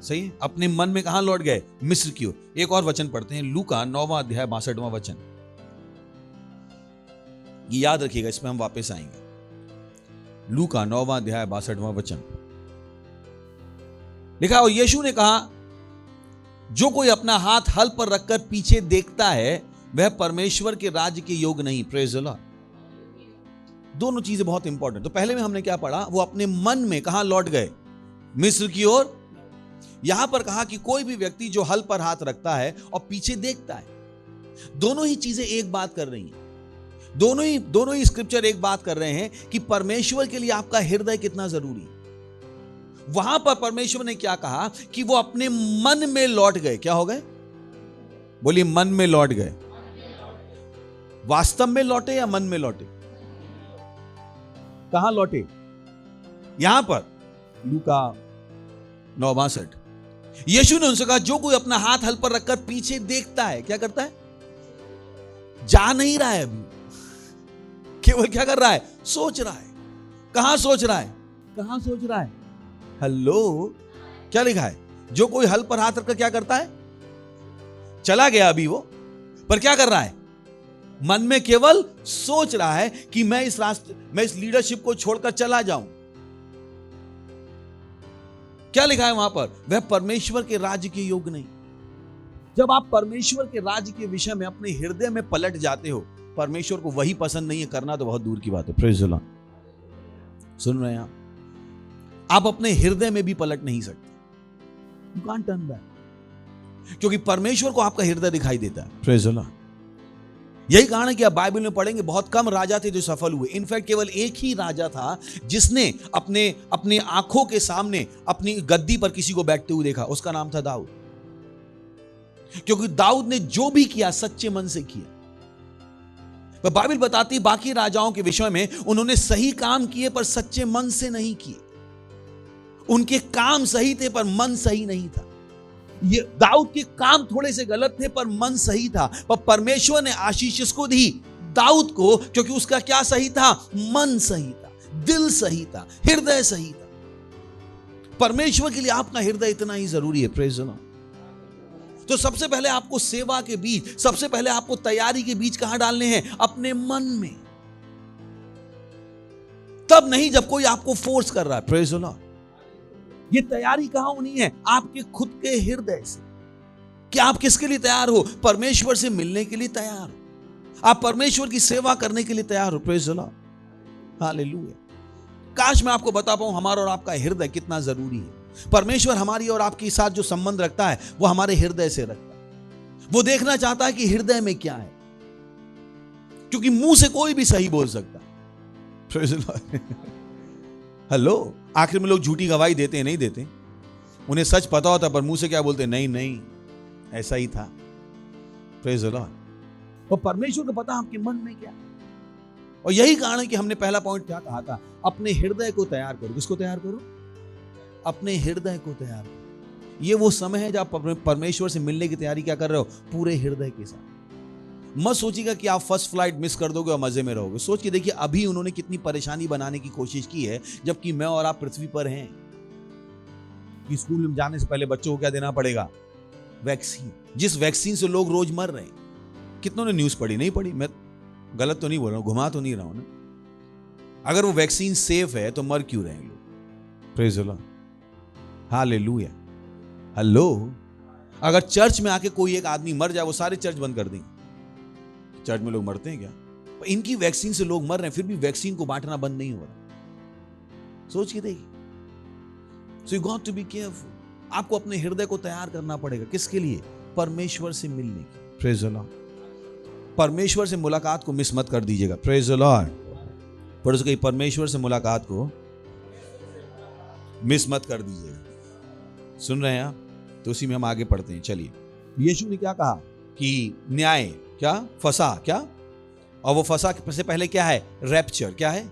सही है, अपने मन में कहां लौट गए? मिस्र की ओर। एक और वचन पढ़ते हैं, लूका 9वां अध्याय 62वां वचन। ये याद रखिएगा, इसमें हम वापस आएंगे। लूका 9वां अध्याय 62वां वचन लिखा, और यीशु ने कहा, जो कोई अपना हाथ हल पर रखकर पीछे देखता है वह परमेश्वर के राज्य के योग नहीं। Praise the Lord. दोनों चीजें बहुत इंपॉर्टेंट। तो पहले में हमने क्या पढ़ा? वो अपने मन में कहां लौट गए? मिस्र की ओर। यहां पर कहा कि कोई भी व्यक्ति जो हल पर हाथ रखता है और पीछे देखता है, दोनों ही चीजें एक बात कर रही हैं। दोनों ही स्क्रिप्चर एक बात कर रहे हैं कि परमेश्वर के लिए आपका हृदय कितना जरूरी है। वहां पर परमेश्वर ने क्या कहा कि वो अपने मन में लौट गए। क्या हो गए? बोलिए, मन में लौट गए। वास्तव में लौटे या मन में लौटे? कहां लौटे? यहां पर लूका 9:62। यीशु ने उनसे कहा, जो कोई अपना हाथ हल पर रखकर पीछे देखता है, क्या करता है? जा नहीं रहा है अभी, केवल क्या कर रहा है? सोच रहा है। कहां सोच रहा है? कहां सोच रहा है? हेलो, क्या लिखा है? जो कोई हल पर हाथ रखकर क्या करता है? चला गया अभी वो, पर क्या कर रहा है? मन में केवल सोच रहा है कि मैं इस लीडरशिप को छोड़कर चला जाऊं। क्या लिखा है वहां पर? वह परमेश्वर के राज्य के योग नहीं। जब आप परमेश्वर के राज्य के विषय में अपने हृदय में पलट जाते हो, परमेश्वर को वही पसंद नहीं है करना तो बहुत दूर की बात है। Praise the Lord. सुन रहे हैं आप अपने हृदय में भी पलट नहीं सकते। यू कांट टर्न बैक, क्योंकि परमेश्वर को आपका हृदय दिखाई देता है। Praise the Lord. यही कारण है कि आप बाइबल में पढ़ेंगे, बहुत कम राजा थे जो सफल हुए। इनफैक्ट केवल एक ही राजा था जिसने अपने आंखों के सामने अपनी गद्दी पर किसी को बैठते हुए देखा। उसका नाम था दाऊद। क्योंकि दाऊद ने जो भी किया सच्चे मन से किया। पर बाइबल बताती है बाकी राजाओं के विषय में, उन्होंने सही काम किए पर सच्चे मन से नहीं किए। उनके काम सही थे पर मन सही नहीं था। ये दाऊद के काम थोड़े से गलत थे पर मन सही था। पर परमेश्वर ने आशीष इसको दी दाऊद को, क्योंकि उसका क्या सही था? मन सही था, दिल सही था, हृदय सही था। परमेश्वर के लिए आपका हृदय इतना ही जरूरी है। Praise the Lord. तो सबसे पहले आपको सेवा के बीच, सबसे पहले आपको तैयारी के बीच कहां डालने हैं? अपने मन में। तब नहीं जब कोई आपको फोर्स कर रहा है। Praise the Lord. ये तैयारी कहां होनी है? आपके खुद के हृदय से, कि आप किसके लिए तैयार हो? परमेश्वर से मिलने के लिए तैयार हो, आप परमेश्वर की सेवा करने के लिए तैयार हो। Praise the lord. हालेलुया। काश मैं आपको बता पाऊं हमारा और आपका हृदय कितना जरूरी है। परमेश्वर हमारी और आपके साथ जो संबंध रखता है वो हमारे हृदय से रखता है। वो देखना चाहता है कि हृदय में क्या है, क्योंकि मुंह से कोई भी सही बोल सकता है। Praise the Lord. हेलो, आखिर में लोग झूठी गवाही देते हैं, नहीं देते? उन्हें सच पता होता पर मुंह से क्या बोलते? नहीं नहीं, ऐसा ही था। Praise the lord. और परमेश्वर को पता आपके मन में क्या। और यही कारण है कि हमने पहला पॉइंट क्या कहा था? अपने हृदय को तैयार करो। किसको तैयार करो? अपने हृदय को तैयार करो। ये वो समय है जब आप परमेश्वर से मिलने की तैयारी क्या कर रहे हो? पूरे हृदय के साथ। मत सोचिएगा कि आप फर्स्ट फ्लाइट मिस कर दोगे और मजे में रहोगे। सोच के देखिए, अभी उन्होंने कितनी परेशानी बनाने की कोशिश की है, जबकि मैं और आप पृथ्वी पर हैं। कि स्कूल में जाने से पहले बच्चों को क्या देना पड़ेगा? वैक्सीन। जिस वैक्सीन से लोग रोज मर रहे हैं। कितनों ने न्यूज पढ़ी? नहीं पढ़ी? मैं गलत तो नहीं बोल रहा हूं, घुमा तो नहीं रहा हूं ना। अगर वो वैक्सीन सेफ है तो मर क्यों रहे हैं लोग? Praise the lord. Hallelujah. Hello, अगर चर्च में आके कोई एक आदमी मर जाए, वो सारे चर्च बंद कर देंगे। चर्च में लोग मरते हैं क्या? इनकी वैक्सीन से लोग मर रहे हैं, फिर भी वैक्सीन को बांटना बंद नहीं हो रहा। सोच के देखिए। So you got to be careful. आपको अपने हृदय को तैयार करना पड़ेगा। किसके लिए? परमेश्वर से मिलने की। Praise the Lord. परमेश्वर से मुलाकात को मिस मत कर दीजिएगा। Praise the lord. पर उसके परमेश्वर से मुलाकात को मिस मत कर दीजिएगा। सुन रहे हैं आप? तो उसी में हम आगे पढ़ते हैं। चलिए, यीशु ने क्या कहा कि न्याय क्या फंसा क्या, और वो फंसा से पहले क्या है? रैप्चर। क्या है?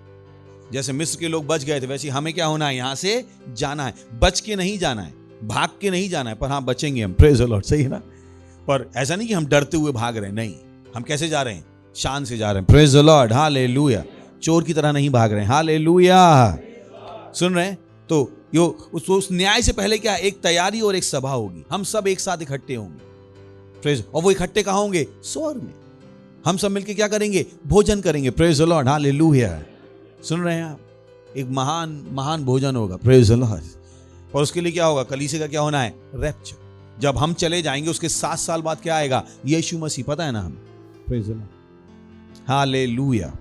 जैसे मिस्र के लोग बच गए थे, वैसे हमें क्या होना है? यहां से जाना है। बच के नहीं जाना है, भाग के नहीं जाना है, पर हाँ बचेंगे हम। Praise the Lord. सही है ना? पर ऐसा नहीं कि हम डरते हुए भाग रहे हैं, नहीं। हम कैसे जा रहे हैं? शान से जा रहे हैं। Praise the lord. हालेलुया। चोर की तरह नहीं भाग रहे हैं। हालेलुया। सुन रहे हैं? तो उस न्याय से पहले क्या? एक तैयारी और एक सभा होगी। हम सब एक साथ इकट्ठे होंगे। प्रेज। और वो इकट्ठे कहाँ होंगे? स्वर्ग में। हम सब मिलकर क्या करेंगे? भोजन करेंगे। Praise the lord. हालेलुया। सुन रहे हैं आप? एक महान भोजन होगा। Praise the lord. और उसके लिए क्या होगा? कलीसिया का क्या होना है? रैप्चर। जब हम चले जाएंगे उसके 7 साल बाद क्या आएगा? यीशु मसीह। पता है ना हम? Praise the lord. हालेलुया।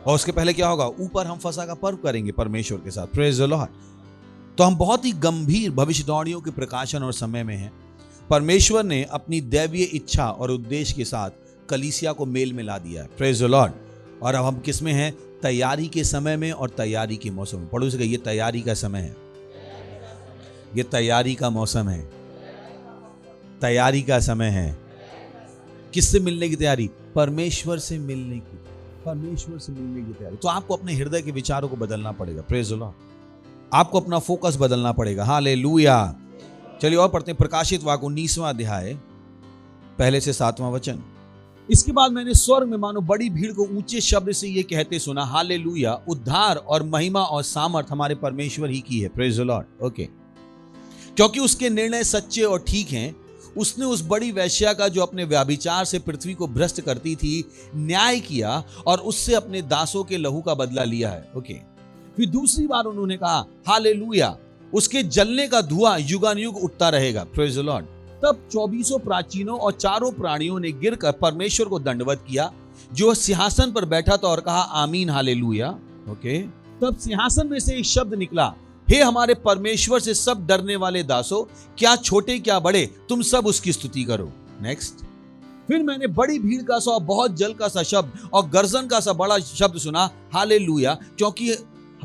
और उसके पहले क्या होगा? ऊपर हम फसह का पर्व करेंगे परमेश्वर के साथ। Praise the Lord. तो हम बहुत ही गंभीर भविष्यवाणियों के प्रकाशन और समय में हैं। परमेश्वर ने अपनी दैवीय इच्छा और उद्देश्य के साथ कलीसिया को मेल में ला दिया है। Praise the lord. और अब हम किस में हैं? तैयारी के समय में और तैयारी के मौसम में। पढ़ो से ये तैयारी का समय है, ये तैयारी का मौसम है, तैयारी का समय है। किससे मिलने की तैयारी? परमेश्वर से मिलने की। परमेश्वर से मिलने की तैयारी। तो आपको अपने हृदय के विचारों को बदलना पड़ेगा। Praise the Lord. आपको अपना फोकस बदलना पड़ेगा। हालेलुया। चलिए और पढ़ते हैं प्रकाशित वाक्य 19वां अध्याय, पहले से 7वां वचन। इसके बाद मैंने स्वर्ग में मानो बड़ी भीड़ को ऊंचे शब्द से ये कहते सुना, हालेलुया, उद्धार और महिमा और सामर्थ हमारे परमेश्वर ही की है। Praise the Lord. ओके। क्योंकि उसके निर्णय सच्चे और ठीक हैं। उसने उस बड़ी वेश्या का, जो अपने व्याभिचार से पृथ्वी को भ्रष्ट करती थी, न्याय किया और उससे अपने दासों के लहू का बदला लिया है। ओके। फिर दूसरी बार उन्होंने कहा, हालेलुया, उसके जलने का धुआं युगानुयुग उठता रहेगा। Praise the Lord. तब 24 प्राचीनों और 4 प्राणियों ने गिरकर परमेश्वर को दंडवत किया, जो सिंहासन पर बैठा था, और कहा, आमीन, हालेलुया। ओके। तब सिंहासन में से एक शब्द निकला, हे हमारे परमेश्वर से सब डरने वाले दासों, क्या छोटे क्या बड़े, तुम सब उसकी स्तुति करो। नेक्स्ट। फिर मैंने बड़ी भीड़ का सा, बहुत जल का सा शब्द और गर्जन का सा बड़ा शब्द सुना, हालेलुया, क्योंकि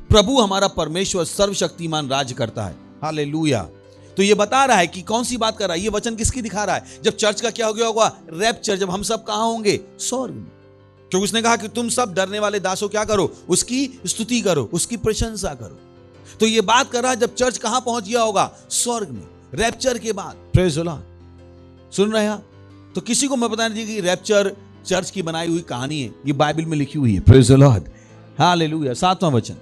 प्रभु हमारा परमेश्वर सर्वशक्तिमान राज्य करता है। हालेलुया। तो ये बता रहा है कि कौन सी बात कर रहा है? ये वचन किसकी दिखा रहा है? जब चर्च का क्या हो गया होगा? रैप्चर। जब हम सब कहां होंगे? स्वर्ग में। क्योंकि उसने कहा कि तुम सब डरने वाले दासों क्या करो? उसकी स्तुति करो, उसकी प्रशंसा करो। तो ये बात कर रहा है जब चर्च कहां पहुंच गया होगा? स्वर्ग में, रैप्चर के बाद। Praise the Lord. सुन रहे हैं आप? तो किसी को मैं बता नहीं कि रैप्चर चर्च की बनाई हुई कहानी है, ये बाइबल में लिखी हुई है। Praise the lord. हालेलुया। 7वां वचन।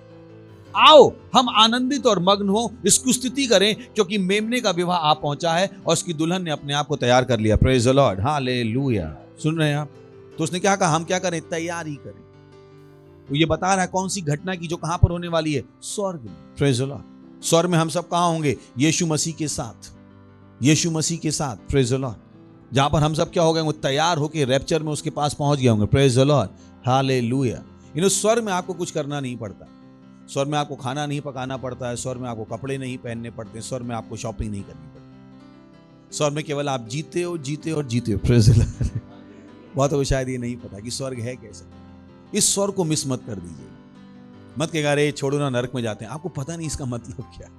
आओ हम आनंदित और मग्न हो, इसकी स्तुति करें, क्योंकि मेमने का विवाह आ पहुंचा है और उसकी दुल्हन ने अपने आप को तैयार कर लिया। Praise the lord. हालेलुया। सुन रहे हैं आप? तो उसने क्या कहा? हम क्या करें? तैयारी करें। तो ये बता रहा है कौन सी घटना की, जो कहां पर होने वाली है? स्वर्ग में। Praise the Lord. स्वर्ग में हम सब कहां होंगे? यीशु मसीह के साथ। यीशु मसीह के साथ। Praise the Lord. जहां पर हम सब क्या हो गए? वो तैयार होकर रैप्चर में उसके पास पहुंच गए होंगे। Praise the lord. हालेलुया। स्वर्ग में आपको कुछ करना नहीं पड़ता। स्वर्ग में आपको खाना नहीं पकाना पड़ता है। स्वर्ग में आपको कपड़े नहीं पहनने पड़ते। स्वर्ग में आपको शॉपिंग नहीं करनी पड़ती। स्वर्ग में केवल आप जीते हो, जीते और जीते हो। Praise the Lord. बहुत को शायद ये नहीं पता कि स्वर्ग है कैसे। इस स्वर्ग को मिस मत कर दीजिए। मत कहेगा अरे छोड़ो ना, नरक में जाते हैं। आपको पता नहीं इसका मतलब क्या है।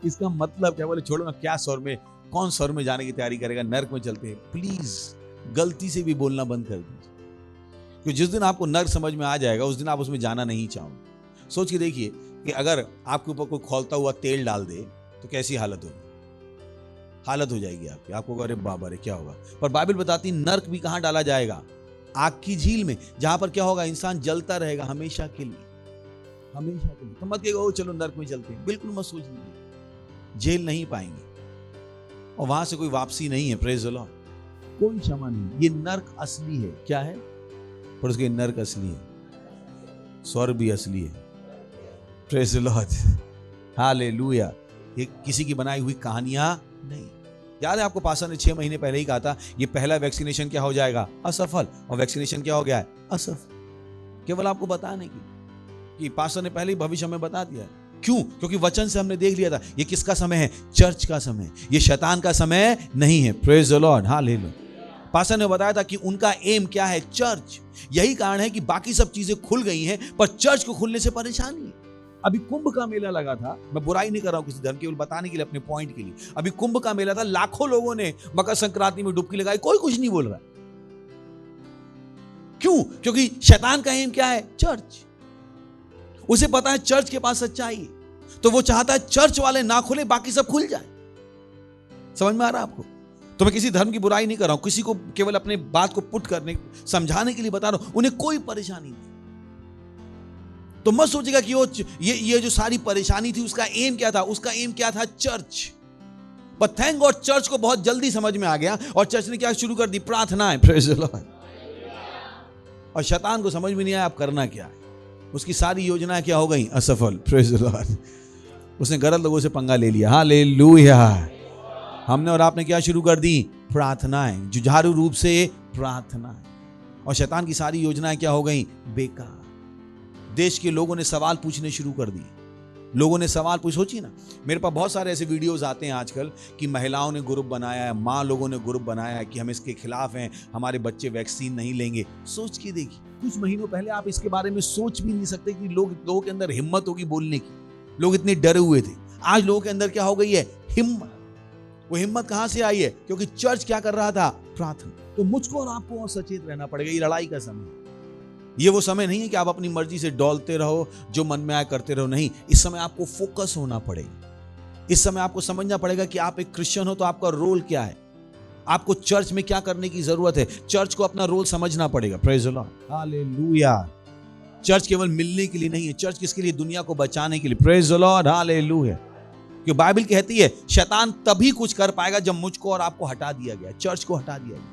इसका मतलब क्या? बोले छोड़ो ना, क्या स्वर्ग में, कौन स्वर्ग में जाने की तैयारी करेगा? नरक में चलते हैं। प्लीज गलती से भी बोलना बंद कर दीजिए, क्योंकि जिस दिन आपको नरक समझ में आ जाएगा उस दिन आप उसमें जाना नहीं चाहोगे। सोच के देखिए कि अगर आपके ऊपर कोई खौलता हुआ तेल डाल दे तो कैसी हालत होगी? हालत हो जाएगी आपकी। आपको अरे बाबा रे क्या होगा। पर बाइबल बताती नरक भी कहां डाला जाएगा? आग की झील में, जहां पर क्या होगा? इंसान जलता रहेगा हमेशा के लिए। हमेशा के लिए। तो मत कहिए चलो नरक में चलते हैं। बिल्कुल मत सोच लीजिए। जेल नहीं पाएंगे और वहां से कोई वापसी नहीं है। Praise the Lord. कोई क्षमा नहीं। ये नरक असली है। क्या है? पर उसके नरक असली है, स्वर्ग भी असली है। Praise the lord. हालेलुया। ये किसी की बनाई हुई कहानियां नहीं। याद है आपको पास्टर ने 6 महीने पहले ही कहा था ये पहला वैक्सीनेशन क्या हो जाएगा? असफल। और वैक्सीनेशन क्या हो गया है? असफल। केवल आपको बताने की कि पास्टर ने पहले ही भविष्य में बता दिया है क्यों? क्योंकि वचन से हमने देख लिया था ये किसका समय है? चर्च का समय। ये शैतान का समय नहीं है। Praise the lord, hallelujah. Pastor ने बताया था कि उनका एम क्या है? चर्च। यही कारण है कि बाकी सब चीजें खुल गई हैं पर चर्च को खुलने से परेशानी है। अभी कुंभ का मेला लगा था, मैं बुराई नहीं कर रहा हूं किसी धर्म, केवल बताने के लिए, अपने पॉइंट के लिए। अभी कुंभ का मेला था, लाखों लोगों ने मकर संक्रांति में डुबकी लगाई, कोई कुछ नहीं बोल रहा। क्यों? क्योंकि शैतान का एम क्या है? चर्च। उसे पता है चर्च के पास सच्चाई है, तो वो चाहता है चर्च वाले ना खुले, बाकी सब खुल जाए। समझ में आ रहा है आपको? तो मैं किसी धर्म की बुराई नहीं कर रहा हूं, किसी को केवल अपने बात को पुट करने, समझाने के लिए बता रहा हूं। उन्हें कोई परेशानी नहीं, तो मत सोचेगा कि ये जो सारी परेशानी थी उसका एम क्या था? उसका एम क्या था? चर्च। पर थैंक गॉड चर्च को बहुत जल्दी समझ में आ गया और चर्च ने क्या शुरू कर दी? प्रार्थनाएं। Praise the lord. और शैतान को समझ में नहीं आया आप करना क्या है, उसकी सारी योजनाएं क्या हो गई? असफल। Praise the Lord. उसने गलत लोगों से पंगा ले लिया। हालेलुया। हमने और आपने क्या शुरू कर दी? प्रार्थनाएं, जुझारू रूप से प्रार्थनाएं। और शैतान की सारी योजनाएं क्या हो गई? बेकार। देश के लोगों ने सवाल पूछने शुरू कर दिए। लोगों ने सवाल पूछ, सोचिए ना, मेरे पास बहुत सारे ऐसे वीडियोस आते हैं आजकल कि महिलाओं ने ग्रुप बनाया है, माँ लोगों ने ग्रुप बनाया है कि हम इसके खिलाफ हैं, हमारे बच्चे वैक्सीन नहीं लेंगे। सोच के देखिए, कुछ महीनों पहले आप इसके बारे में सोच भी नहीं सकते कि लोगों के अंदर हिम्मत होगी बोलने की। लोग इतने डरे हुए थे। आज लोगों के अंदर क्या हो गई है? हिम्मत। वो हिम्मत कहां से आई है? क्योंकि चर्च क्या कर रहा था? प्रार्थना। तो मुझको और आपको और सचेत रहना पड़ेगा। ये लड़ाई का समय है। ये वो समय नहीं है कि आप अपनी मर्जी से डोलते रहो, जो मन में आए करते रहो। नहीं, इस समय आपको फोकस होना पड़ेगा। इस समय आपको समझना पड़ेगा कि आप एक क्रिश्चियन हो तो आपका रोल क्या है, आपको चर्च में क्या करने की जरूरत है। चर्च को अपना रोल समझना पड़ेगा। Praise the lord, hallelujah. Church केवल मिलने के लिए नहीं है, चर्च किसके लिए? दुनिया को बचाने के लिए। Praise the lord, hallelujah. क्योंकि बाइबल कहती है शैतान तभी कुछ कर पाएगा जब मुझको और आपको हटा दिया गया, चर्च को हटा दिया गया।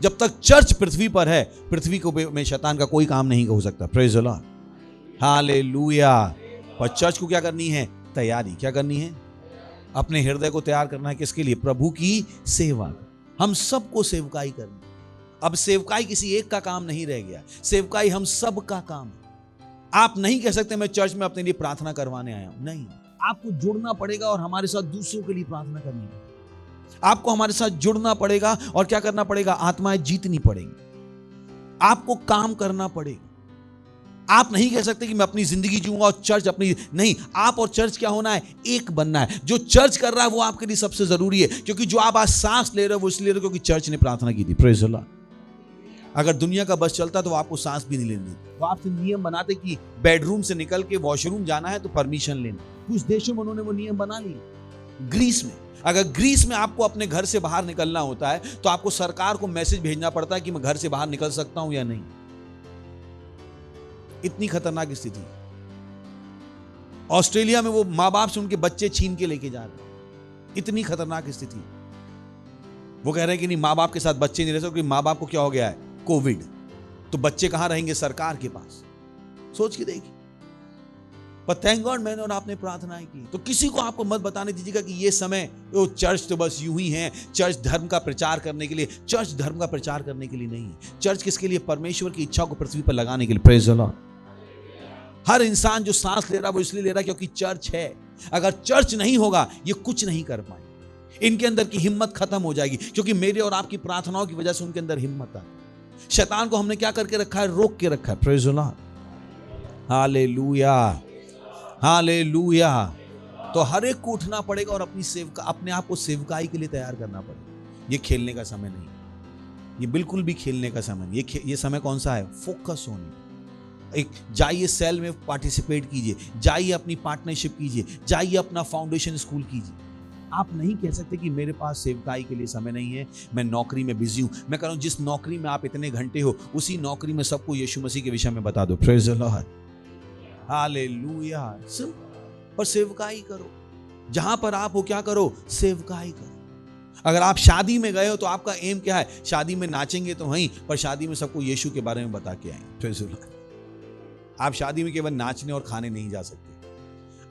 जब तक चर्च पृथ्वी पर है, पृथ्वी को में शैतान का कोई काम नहीं हो सकता। Praise the lord, hallelujah. पर चर्च को क्या करनी है? तैयारी। क्या करनी है? अपने हृदय को तैयार करना है। किसके लिए? प्रभु की सेवा। हम सबको सेवकाई करनी। अब सेवकाई किसी एक का काम नहीं रह गया, सेवकाई हम सब का काम है। आप नहीं कह सकते मैं चर्च में अपने लिए प्रार्थना करवाने आया हूं। नहीं, आपको जुड़ना पड़ेगा और हमारे साथ दूसरों के लिए प्रार्थना करनी है। आपको हमारे साथ जुड़ना पड़ेगा और क्या करना पड़ेगा? आत्माएं जीतनी पड़ेंगी। आपको काम करना पड़ेगा। आप नहीं कह सकते कि मैं अपनी जिंदगी जीऊंगा और चर्च अपनी, नहीं, आप और चर्च क्या होना है? एक बनना है। जो चर्च कर रहा है वो आपके लिए सबसे जरूरी है, क्योंकि जो आप आज सांस ले रहे हो वो इसलिए ले रहे हो क्योंकि चर्च ने प्रार्थना की थी। Praise the Lord. अगर दुनिया का बस चलता तो आपको सांस भी नहीं लेनी थी। वो आपसे नियम बनाते कि बेडरूम से निकल के वॉशरूम जाना है तो परमिशन लेना। कुछ देशों में उन्होंने वो नियम बना लिए। ग्रीस में, अगर ग्रीस में आपको अपने घर से बाहर निकलना होता है तो आपको सरकार को मैसेज भेजना पड़ता है कि मैं घर से बाहर निकल सकता हूं या नहीं। इतनी खतरनाक स्थिति। ऑस्ट्रेलिया में वो मां बाप से उनके बच्चे छीन के लेके जा रहे हैं। इतनी खतरनाक स्थिति। वो कह रहे हैं कि नहीं, मां बाप के साथ बच्चे नहीं रह सकते, मां बाप को क्या हो गया है? कोविड। तो बच्चे कहां रहेंगे? सरकार के पास। सोच के देखिए। पर थैंक गॉड मैंने और आपने प्रार्थनाएं की। तो किसी को आपको मत बताने दीजिएगा कि ये समय वो चर्च तो बस यूं ही है, चर्च धर्म का प्रचार करने के लिए। चर्च धर्म का प्रचार करने के लिए नहीं है। चर्च किसके लिए? परमेश्वर की इच्छा को पृथ्वी पर लगाने के लिए। Praise the Lord. हर इंसान जो सांस ले रहा है वो इसलिए ले रहा है क्योंकि चर्च है। अगर चर्च नहीं होगा ये कुछ नहीं कर पाएंगे। इनके अंदर की हिम्मत खत्म हो जाएगी, क्योंकि मेरे और आपकी प्रार्थनाओं की वजह से उनके अंदर हिम्मत है। शैतान को हमने क्या करके रखा है? रोक के रखा है। Praise the lord, hallelujah, hallelujah. तो हर एक को उठना पड़ेगा और अपने आप को सेवकाई के लिए तैयार करना पड़ेगा। ये खेलने का समय नहीं, ये बिल्कुल भी खेलने का समय नहीं। ये समय कौन सा है? फोकस होने। एक जाइए सेल में पार्टिसिपेट कीजिए, जाइए अपनी पार्टनरशिप कीजिए, जाइए अपना फाउंडेशन स्कूल कीजिए। आप नहीं कह सकते कि मेरे पास सेवकाई के लिए समय नहीं है, मैं नौकरी में बिजी हूं। मैं कह रहा हूं जिस नौकरी में आप इतने घंटे हो उसी नौकरी में सबको यीशु मसीह के विषय में बता दो। Praise the lord, hallelujah. और सेवकाई करो। जहां पर आप हो क्या करो? सेवकाई करो। अगर आप शादी में गए हो तो आपका एम क्या है? शादी में नाचेंगे तो वहीं, पर शादी में सबको यीशु के बारे में बता के आएंगे। Praise the Lord. आप शादी में केवल नाचने और खाने नहीं जा सकते।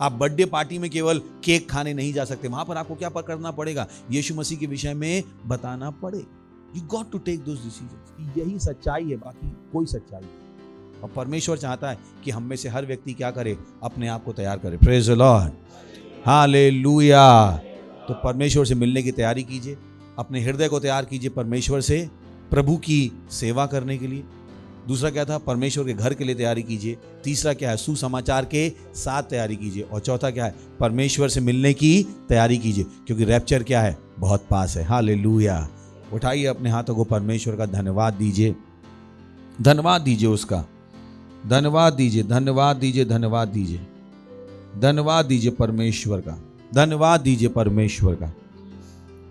आप बर्थडे पार्टी में केवल केक खाने नहीं जा सकते। वहां पर आपको क्या करना पड़ेगा? यीशु मसीह के विषय में बताना पड़ेगा। You got to take those decisions. यही सच्चाई है, बाकी कोई सच्चाई नहीं। और परमेश्वर चाहता है कि हम में से हर व्यक्ति क्या करे, अपने आप को तैयार करे। Praise the lord, hallelujah. तो परमेश्वर से मिलने की तैयारी कीजिए, अपने हृदय को तैयार कीजिए परमेश्वर से प्रभु की सेवा करने के लिए। दूसरा क्या था, परमेश्वर के घर के लिए तैयारी कीजिए। तीसरा क्या है, सुसमाचार के साथ तैयारी कीजिए। और चौथा क्या है, परमेश्वर से मिलने की तैयारी कीजिए, क्योंकि रैप्चर क्या है, बहुत पास है। हालेलुया। उठाइए अपने हाथों को, परमेश्वर का धन्यवाद दीजिए, धन्यवाद दीजिए, उसका धन्यवाद दीजिए, धन्यवाद दीजिए, धन्यवाद दीजिए, धन्यवाद दीजिए परमेश्वर का, धन्यवाद दीजिए परमेश्वर का,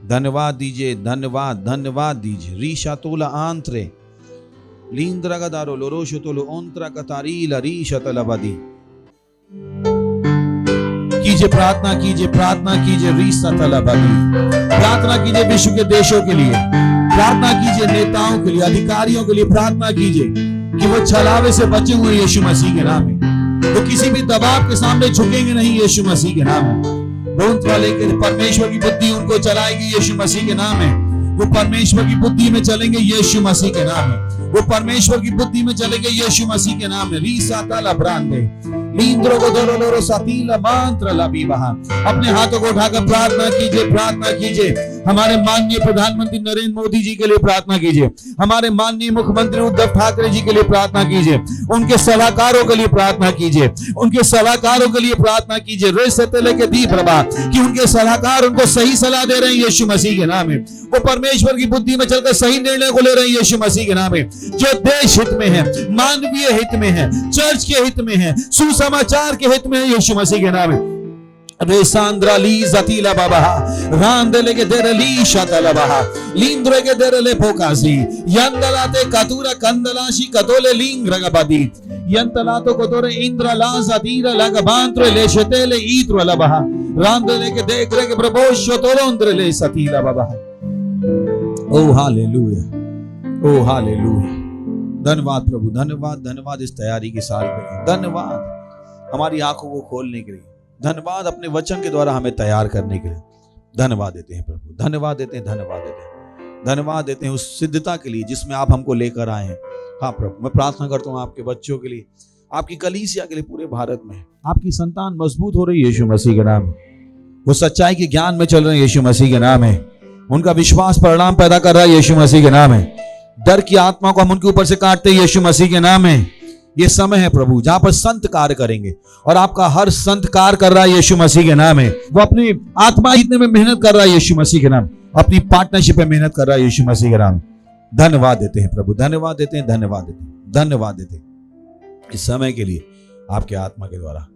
धन्यवाद दीजिए, धन्यवाद धन्यवाद दीजिए। रीशा तोला आंत्रे लींद्रा का दारो लोरोशो तोलो ओंत्रा का तारीला रीशा तलबदी। कीजिए प्रार्थना, कीजिए प्रार्थना, कीजिए रीशा तलबदी। प्रार्थना कीजिए विश्व के देशों के लिए, प्रार्थना कीजिए नेताओं के लिए, अधिकारियों के लिए। प्रार्थना कीजिए कि वो छलावे से बचे हुए यीशु मसीह के नाम में, वो किसी भी दबाव के सामने झुकेंगे नहीं यीशु मसीह के नाम में। रोंत वाले के परमेश्वर की बुद्धि उनको चलाएगी यीशु मसीह के नाम में। वो परमेश्वर की बुद्धि में चलेंगे यीशु मसीह के नाम में, वो परमेश्वर की बुद्धि में चलेंगे यीशु मसीह के नाम में। रीसा ताला ब्रांडे लींद्रो को दोरो लोरो सातीला मंत्र लबी बहा। अपने हाथों को उठाकर प्रार्थना कीजिए, प्रार्थना कीजिए। हमारे माननीय प्रधानमंत्री नरेंद्र मोदी जी के लिए प्रार्थना कीजिए, हमारे माननीय मुख्यमंत्री उद्धव ठाकरे जी के लिए प्रार्थना कीजिए, उनके सलाहकारों के लिए प्रार्थना कीजिए, उनके सलाहकारों के लिए प्रार्थना कीजिए। रेसतले के दी प्रभा कि उनके सलाहकार उनको सही सलाह दे रहे हैं यीशु मसीह के नाम में। वो परमेश्वर की बुद्धि में चलकर सही निर्णय को ले रहे हैं यीशु मसीह के नाम में, जो देश हित में है, मानवीय हित में है, चर्च के हित में है, सुसमाचार के हित में है यीशु मसीह के नाम में। रेसांद्रा ली जतीला बाबा रांदले के देरली शतला बाहा लींद्रे के देरले पोकासी यंदलाते कतुरा कंदलाशी कतोले लिंग्रगबदी यंतलातो कोतोरे इंद्रा ला जतीरा लगबांत्रे ले शतेले ईत्र लबहा रांदले के देखरे के प्रभोष्य तोरोंद्रे ले सतीला बाबा। ओ हालेलुया, ओ हालेलुया। धन्यवाद प्रभु, धन्यवाद, धन्यवाद इस तैयारी के साल के लिए, धन्यवाद हमारी आंखों को खोलने के लिए, धन्यवाद अपने वचन के द्वारा हमें तैयार करने के लिए। धन्यवाद देते हैं प्रभु, धन्यवाद देते हैं, धन्यवाद देते हैं, धन्यवाद देते हैं उस सिद्धता के लिए जिसमें आप हमको लेकर आए हैं। हाँ प्रभु, मैं प्रार्थना करता हूँ आपके बच्चों के लिए, आपकी कलीसिया के लिए, पूरे भारत में आपकी संतान मजबूत हो रही है यीशु मसीह के नाम में। वो सच्चाई के ज्ञान में चल रहे हैं यीशु मसीह के नाम है। उनका विश्वास परिणाम पैदा कर रहा है यीशु मसीह के नाम है। डर की आत्मा को हम उनके ऊपर से काटते हैं यीशु मसीह के नाम है। ये समय है प्रभु जहां पर संत कार्य करेंगे, और आपका हर संत कार्य कर रहा है यीशु मसीह के नाम है। वो अपनी आत्मा जीतने में मेहनत कर रहा है यीशु मसीह के नाम, अपनी पार्टनरशिप में मेहनत कर रहा है यीशु मसीह के नाम। धन्यवाद देते हैं प्रभु, धन्यवाद देते हैं, धन्यवाद देते हैं, धन्यवाद देते हैं इस समय के लिए आपके आत्मा के द्वारा।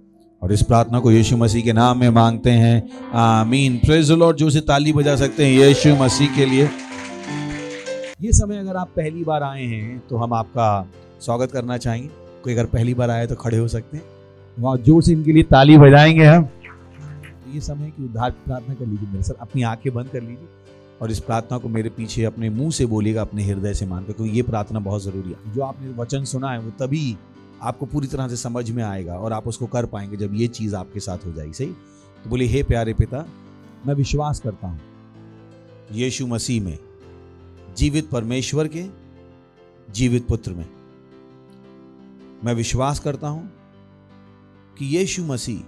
और इस प्रार्थना को यीशु मसीह के नाम में मांगते हैं, आमीन। Praise the Lord. जो से ताली बजा सकते हैं यीशु मसीह के लिए। ये समय अगर आप पहली बार आए हैं तो हम आपका स्वागत करना चाहेंगे। कोई अगर पहली बार आए तो खड़े हो सकते हैं, वहाँ जोर से इनके लिए ताली बजाएंगे हम। ये समय की उद्धार की प्रार्थना कर लीजिए मेरे साथ, अपनी आंखें बंद कर लीजिए और इस प्रार्थना को मेरे पीछे अपने मुंह से बोलिएगा, अपने हृदय से मानकर, क्योंकि ये प्रार्थना बहुत जरूरी है। जो आपने वचन सुना है वो तभी आपको पूरी तरह से समझ में आएगा और आप उसको कर पाएंगे जब ये चीज आपके साथ हो जाएगी। सही तो बोलिए, हे प्यारे पिता, मैं विश्वास करता हूँ यीशु मसीह में, जीवित परमेश्वर के जीवित पुत्र में। मैं विश्वास करता हूं कि यीशु मसीह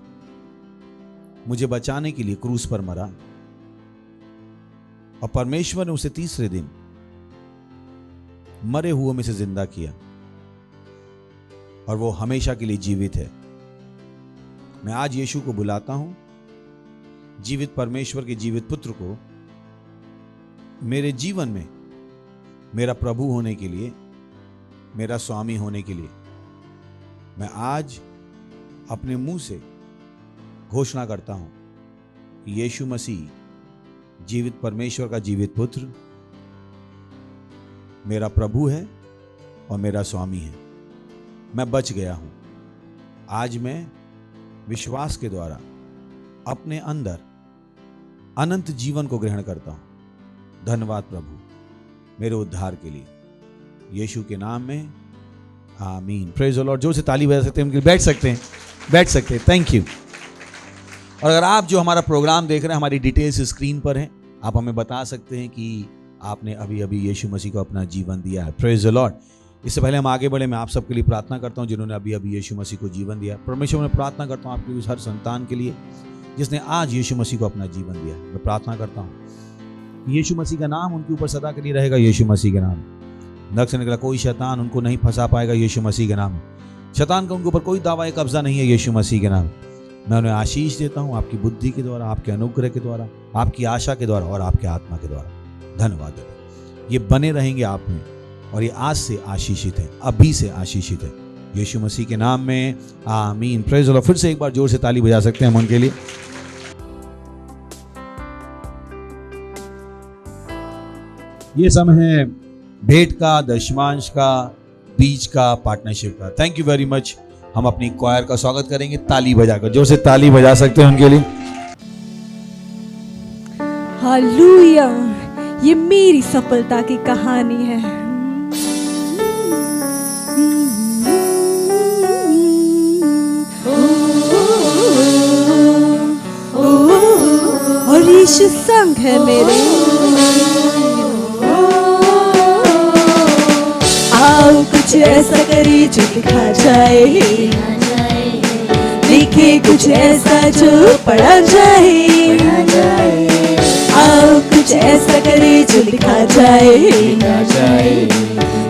मुझे बचाने के लिए क्रूस पर मरा और परमेश्वर ने उसे तीसरे दिन मरे हुओं में से जिंदा किया और वो हमेशा के लिए जीवित है। मैं आज यीशु को बुलाता हूं, जीवित परमेश्वर के जीवित पुत्र को मेरे जीवन में मेरा प्रभु होने के लिए, मेरा स्वामी होने के लिए। मैं आज अपने मुंह से घोषणा करता हूं कि यीशु मसीह जीवित परमेश्वर का जीवित पुत्र मेरा प्रभु है और मेरा स्वामी है। मैं बच गया हूं। आज मैं विश्वास के द्वारा अपने अंदर अनंत जीवन को ग्रहण करता हूं। धन्यवाद प्रभु मेरे उद्धार के लिए, यीशु के नाम में, आमीन। Praise the Lord. जो से ताली बजा सकते हैं उनके लिए बैठ सकते हैं, बैठ सकते हैं। Thank you. और अगर आप जो हमारा प्रोग्राम देख रहे हैं, हमारी डिटेल्स स्क्रीन पर हैं, आप हमें बता सकते हैं कि आपने अभी अभी यीशु मसीह को अपना जीवन दिया है। Praise the Lord. इससे पहले हम आगे बढ़े, मैं आप सबके लिए प्रार्थना करता हूँ जिन्होंने अभी अभी यीशु मसीह को जीवन दिया। परमेश्वर में प्रार्थना करता हूँ आपके उस हर संतान के लिए जिसने आज यीशु मसीह को अपना जीवन दिया। मैं प्रार्थना करता हूँ यीशु मसीह का नाम उनके ऊपर सदा के लिए रहेगा। यीशु मसीह के नाम नरक से निकला कोई शैतान उनको नहीं फंसा पाएगा। यीशु मसीह के नाम शैतान का उनके ऊपर कोई दावा कब्जा नहीं है। यीशु मसीह के नाम मैं उन्हें आशीष देता हूँ आपकी बुद्धि के द्वारा, आपके अनुग्रह के द्वारा, आपकी आशा के द्वारा और आपके आत्मा के द्वारा। धन्यवाद देता हूँ। ये बने रहेंगे आप में और ये आज से आशीषित है, अभी से आशीषित है। यीशु मसीह के नाम में आमीन। Praise the Lord. फिर से एक बार जोर से ताली बजा सकते हैं हम उनके लिए। ये समय है भेंट का, दशमांश का, बीज का, पार्टनरशिप का। Thank you very much. हम अपनी क्वायर का स्वागत करेंगे ताली बजाकर। जोर से ताली बजा सकते हैं उनके लिए। हालेलुया, ये मेरी सफलता की कहानी है। और यीशु संग है मेरे। आओ कुछ ऐसा करे जो दिखा जाए, लिखे कुछ ऐसा जो पढ़ा जाए। आओ कुछ ऐसा करे जो लिखा जाए,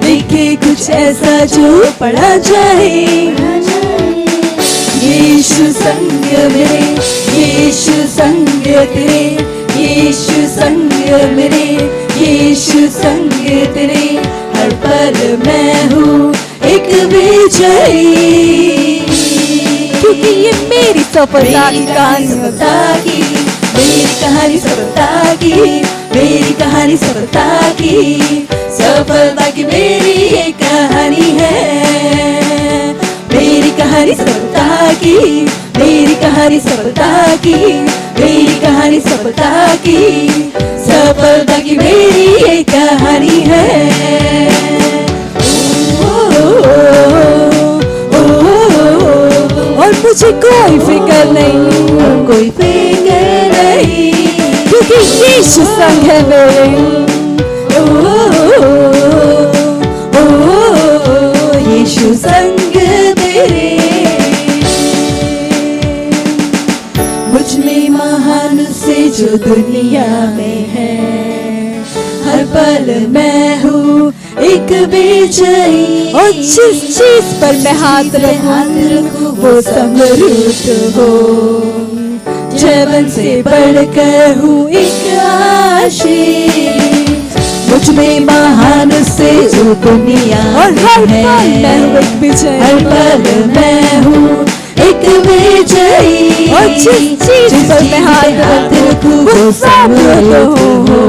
लिखे कुछ ऐसा जो पढ़ा जाए। यीशु संग मेरे, यीशु संग तेरे, यीशु संग मेरे, यीशु संग तेरे। हर पल मैं हूँ एक विजयी, क्योंकि ये मेरी सफलता की कहानी, सफलता की मेरी कहानी, सफलता की मेरी कहानी, सफलता की, सफलता की मेरी ये कहानी है। मेरी कहानी सफलता की, मेरी कहानी सफलता की, मेरी कहानी सफलता की, सफलता की मेरी ये कहानी है। और मुझे कोई फिक्र नहीं, कोई फिक्र नहीं, क्योंकि यीशु संग है मेरे। यीशु संग तेरे। मुझ में महान से जो दुनिया में है, हर पल मैं हूँ एक विजयी। और जिस चीज पर मैं हाथ रखूं वो समृद्ध हो। जीवन से बढ़कर हूँ एक आशीष। मुझ में महान से जो दुनिया और हर पल मैं हूँ एक विजयी। हर पल मैं हूँ एक विजयी। और जिस चीज पर मैं हाथ रखूं वो समृद्ध हो।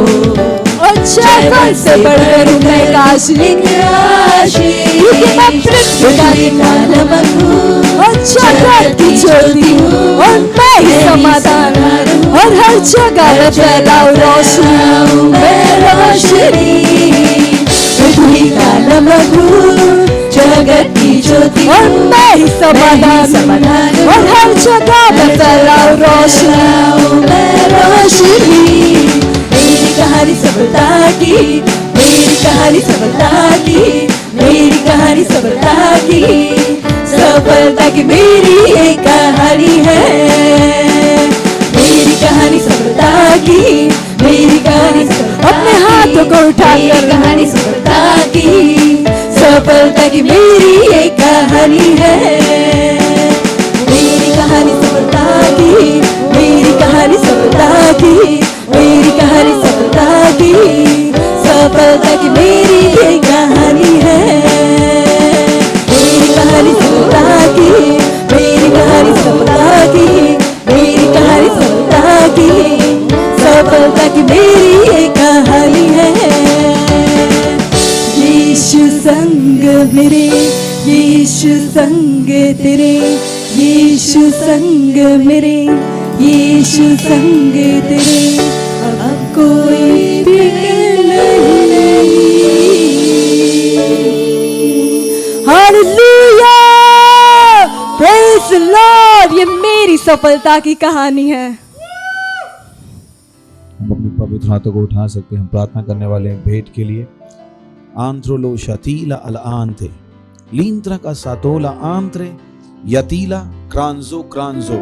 और जीवन से बढ़कर हूँ मैं आशीष, क्योंकि मैं पृथ्वी का नमक हूँ और जगत की ज्योति हूँ। और मैं ही समाधान और हर जगह में फैलाऊं रोशनी। मैं रोशनी पृथ्वी का नमक हूँ, जगत की ज्योति और मैं ही समाधान और हर जगह में फैलाऊं रोशनी। मैं रोशनी। मेरी कहानी सफलता की, मेरी कहानी सफलता की, मेरी कहानी सफलता की, सफलता की मेरी ये कहानी है। मेरी कहानी सफलता की, मेरी कहानी अपने हाथों को उठाकर कहानी सफलता की, सफलता की मेरी ये कहानी है। मेरी कहानी सफलता की, मेरी कहानी सफलता की, मेरी कहानी सफलता की, सफलता की मेरी ये कहानी है। मेरी कहानी सफलता की, मेरी कहानी सफलता की, मेरी कहानी सफलता की, सफलता की मेरी ये कहानी है। यीशु संग मेरे, यीशु संग तेरे, यीशु संग मेरे, यीशु संग तेरे। अब कोई फिक्र नहीं। Hallelujah, praise the Lord. ये मेरी सफलता की कहानी है। हम अपनी पवित्र हाथों को उठा सकते हैं। हम प्रार्थना करने वाले हैं भेंट के लिए। Antrolo shatila al'ante. Lintra casatola antre. Yatila cranzo cranzo.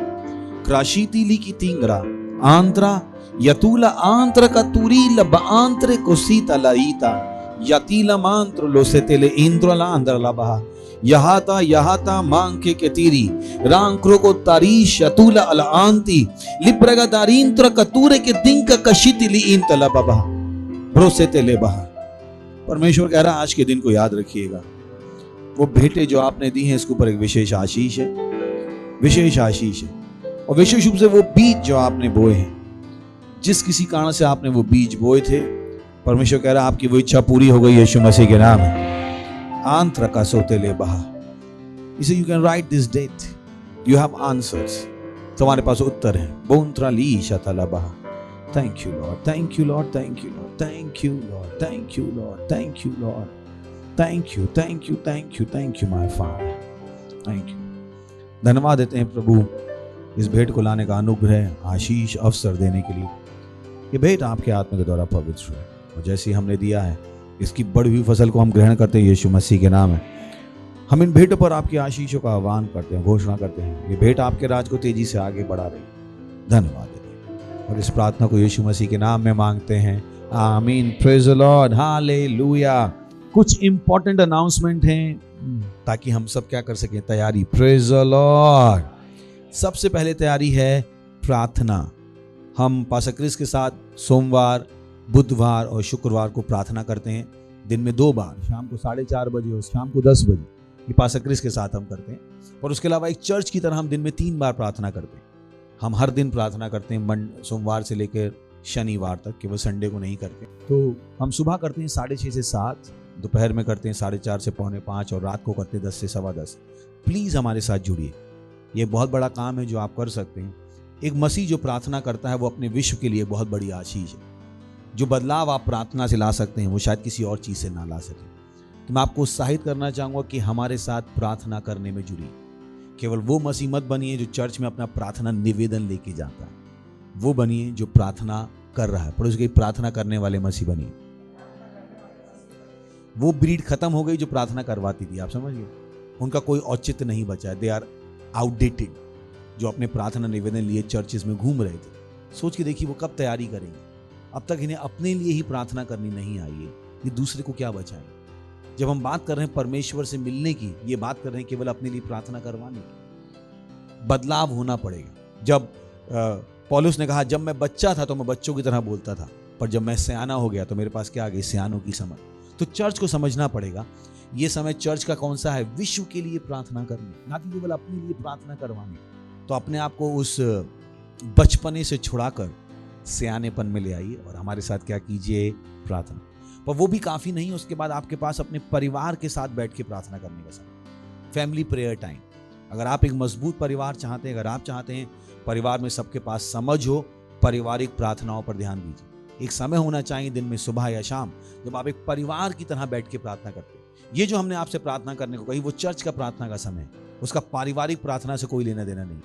Crashiti likitingra. Antra. Yatula antra caturila baantre cosita laita. Yatila mantro lo setele indro la andra la baha. Yahata manke ketiri rankro ko tarish yatula ala anti libraga darintra kature के dinka kashitili intala baba ब्रोसेते ले बहा। परमेश्वर कह रहा है आज के दिन को याद रखिएगा, वो भेंटें जो आपने दी हैं इसके ऊपर एक विशेष आशीष है, विशेष आशीष है। और विशेष रूप से वो बीज जो आपने बोए हैं, जिस किसी कारण से आपने वो बीज बोए थे, परमेश्वर कह रहा है आपकी वो इच्छा पूरी हो गई यीशु मसीह के नाम है। आंत्र का सोते ले बहा। इसे you can write this date, you have answers, तुम्हारे पास उत्तर है। बोंत्रा ली शतला बहा। Thank you Lord, thank you Lord, thank you Lord, thank you Lord, thank you Lord, thank you Lord, thank you, thank you, thank you, thank you my father, thank you. धन्यवाद देते हैं प्रभु इस भेंट को लाने का अनुग्रह, आशीष, अवसर देने के लिए। ये भेंट आपके आत्मा के द्वारा पवित्र है और जैसे हमने दिया है इसकी बढ़ी हुई फसल को हम ग्रहण करते हैं यीशु मसीह के नाम है। हम इन भेंटों पर आपकी आशीषों का आह्वान करते हैं, घोषणा करते हैं ये भेंट आपके राज को तेजी से आगे बढ़ा रही। धन्यवाद देते हैं और इस प्रार्थना को यीशु मसीह के नाम में मांगते हैं, आमीन। Praise the lord, hallelujah. कुछ इंपॉर्टेंट अनाउंसमेंट हैं ताकि हम सब क्या कर सकें, तैयारी। Praise the Lord. सबसे पहले तैयारी है प्रार्थना। हम पास्टर क्रिस के साथ सोमवार, बुधवार और शुक्रवार को प्रार्थना करते हैं, दिन में 2 बार, शाम को 4:30 बजे और शाम को 10 बजे। ये पास्टर क्रिस के साथ हम करते हैं। और उसके अलावा एक चर्च की तरह हम दिन में 3 बार प्रार्थना करते हैं। हम हर दिन प्रार्थना करते हैं, सोमवार से लेकर शनिवार तक, केवल संडे को नहीं करते। तो हम सुबह करते हैं 6:30 से 7, दोपहर में करते हैं 4:30 से 4:45 और रात को करते हैं 10 से 10:15। प्लीज़ हमारे साथ जुड़िए, ये बहुत बड़ा काम है जो आप कर सकते हैं। एक मसीह जो प्रार्थना करता है वो अपने विश्व के लिए बहुत बड़ी आशीष है। जो बदलाव आप प्रार्थना से ला सकते हैं वो शायद किसी और चीज़ से ना ला सकें। तो मैं आपको उत्साहित करना चाहूँगा कि हमारे साथ प्रार्थना करने में जुड़िए। केवल वो मसीह मत बनिए जो चर्च में अपना प्रार्थना निवेदन लेके जाता है, वो बनिए जो प्रार्थना कर रहा है। पर उसकी प्रार्थना करने वाले मसीह बनिए। वो ब्रीड खत्म हो गई जो प्रार्थना करवाती थी, आप समझिए, उनका कोई औचित्य नहीं बचा है। दे आर आउटडेटेड, जो अपने प्रार्थना निवेदन लिए चर्चेस में घूम रहे थे। सोच के देखिए वो कब तैयारी करेंगे। अब तक इन्हें अपने लिए ही प्रार्थना करनी नहीं आई है, ये दूसरे को क्या बचाएं। जब हम बात कर रहे हैं परमेश्वर से मिलने की, ये बात कर रहे हैं केवल अपने लिए प्रार्थना करवाने की। बदलाव होना पड़ेगा। जब पौलुस ने कहा जब मैं बच्चा था तो मैं बच्चों की तरह बोलता था, पर जब मैं सयाना हो गया तो मेरे पास क्या आ गई, सयानों की समझ। तो चर्च को समझना पड़ेगा ये समय चर्च का कौन सा है, विश्व के लिए प्रार्थना करने, ना कि केवल अपने लिए प्रार्थना करवाने। तो अपने आप को उस बचपने से छुड़ाकर सयानेपन में ले आइए और हमारे साथ क्या कीजिए, प्रार्थना। पर वो भी काफ़ी नहीं, उसके बाद आपके पास अपने परिवार के साथ बैठ के प्रार्थना करने का समय, फैमिली प्रेयर टाइम। अगर आप एक मजबूत परिवार चाहते हैं, अगर आप चाहते हैं परिवार में सबके पास समझ हो, पारिवारिक प्रार्थनाओं पर ध्यान दीजिए। एक समय होना चाहिए दिन में, सुबह या शाम, जब आप एक परिवार की तरह बैठ के प्रार्थना करते हैं। ये जो हमने आपसे प्रार्थना करने को कही वो चर्च का प्रार्थना का समय है, उसका पारिवारिक प्रार्थना से कोई लेना देना नहीं।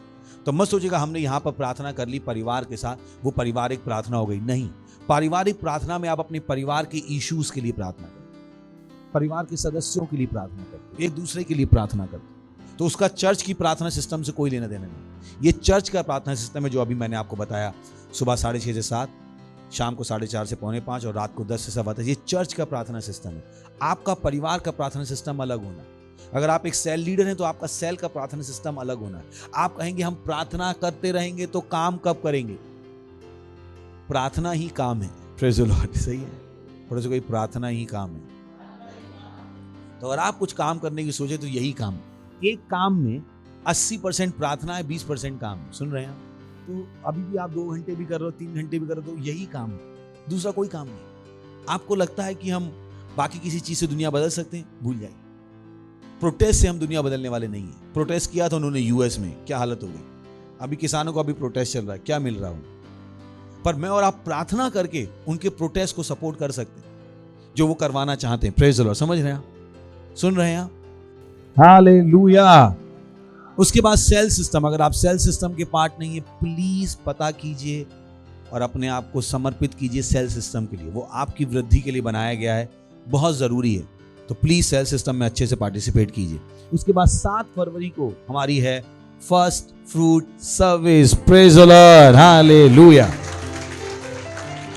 तो मत सोचिएगा हमने यहाँ पर प्रार्थना कर ली परिवार के साथ, वो पारिवारिक प्रार्थना हो गई। नहीं, पारिवारिक प्रार्थना में आप अपने परिवार के इश्यूज के लिए प्रार्थना करते, परिवार के सदस्यों के लिए प्रार्थना करते, एक दूसरे के लिए प्रार्थना करते। तो उसका चर्च की प्रार्थना सिस्टम से कोई लेना देना नहीं। ये चर्च का प्रार्थना सिस्टम है जो अभी मैंने आपको बताया, सुबह 6:30 से 7, शाम को 4:30 से 4:45 और रात को 10 से 10:15। ये चर्च का प्रार्थना सिस्टम है। आपका परिवार का प्रार्थना सिस्टम अलग होना है। अगर आप एक सेल लीडर हैं तो आपका सेल का प्रार्थना सिस्टम अलग होना है। आप कहेंगे हम प्रार्थना करते रहेंगे तो काम कब करेंगे? प्रार्थना ही काम है। प्रेज़ द लॉर्ड, सही है। पर कोई प्रार्थना ही काम है। तो अगर आप कुछ काम करने की सोचे तो यही काम है। एक काम में 80% प्रार्थना है, 20% काम है। सुन रहे हैं आप? तो अभी भी आप 2 घंटे भी कर रहे हो, 3 घंटे भी कर रहे हो, तो यही काम है, दूसरा कोई काम नहीं। आपको लगता है कि हम बाकी किसी चीज से दुनिया बदल सकते हैं? भूल जाइए। प्रोटेस्ट से हम दुनिया बदलने वाले नहीं है। प्रोटेस्ट किया था उन्होंने यूएस में, क्या हालत हो गई। अभी किसानों को अभी प्रोटेस्ट चल रहा है, क्या मिल रहा है? पर मैं और आप प्रार्थना करके उनके प्रोटेस्ट को सपोर्ट कर सकते हैं जो वो करवाना चाहते हैं। प्रेज़ द लॉर्ड, समझ रहे हैं आप? सुन रहे हैं आप? हालेलुया। उसके बाद सेल सिस्टम। अगर आप सेल सिस्टम के पार्ट नहीं है, प्लीज पता कीजिए और अपने आप को समर्पित कीजिए सेल सिस्टम के लिए। वो आपकी वृद्धि के लिए बनाया गया है, बहुत ज़रूरी है। तो प्लीज़ सेल सिस्टम में अच्छे से पार्टिसिपेट कीजिए। उसके बाद 7 फरवरी को हमारी है first fruit service. Praise the lord, hallelujah.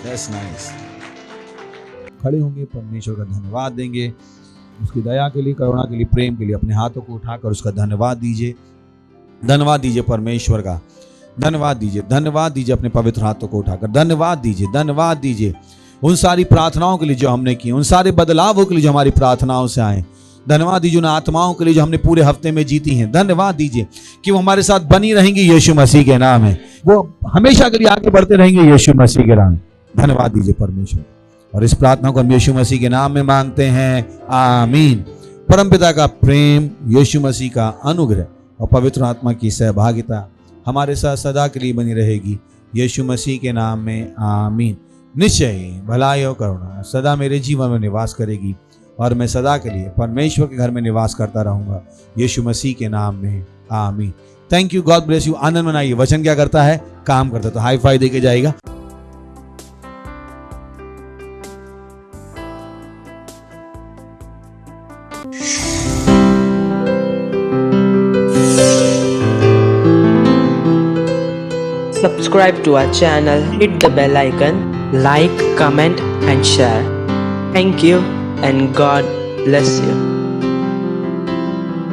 That's nice. खड़े होंगे, परमेश्वर का धन्यवाद देंगे, उसकी दया के लिए, करुणा के लिए, प्रेम के लिए अपने हाथों को उठाकर उसका धन्यवाद दीजिए। धन्यवाद दीजिए परमेश्वर का, धन्यवाद दीजिए, धन्यवाद दीजिए अपने पवित्र हाथों को उठाकर, धन्यवाद दीजिए, धन्यवाद दीजिए उन सारी प्रार्थनाओं के लिए जो हमने की, उन सारे बदलावों के लिए जो हमारी प्रार्थनाओं से आए। धन्यवाद दीजिए उन आत्माओं के लिए जो हमने पूरे हफ्ते में जीती हैं। धन्यवाद दीजिए कि वो हमारे साथ बनी रहेंगी यीशु मसीह के नाम है, वो हमेशा के लिए आगे बढ़ते रहेंगे यीशु मसीह के नाम। धन्यवाद दीजिए परमेश्वर। और इस प्रार्थना को हम यीशु मसीह के नाम में मांगते हैं, आमीन। परमपिता का प्रेम, यीशु मसीह का अनुग्रह और पवित्र आत्मा की सहभागिता हमारे साथ सदा के लिए बनी रहेगी यीशु मसीह के नाम में, आमीन। निश्चय भलाई और करुणा सदा मेरे जीवन में निवास करेगी और मैं सदा के लिए परमेश्वर के घर में निवास करता रहूंगा यीशु मसीह के नाम में, आमीन। Thank you, God bless you. आनंद मनाइए। वचन क्या करता है? काम करता है। तो हाई फाई देके जाएगा। Subscribe to our channel, hit the bell icon, like, comment and share. Thank you and God bless you.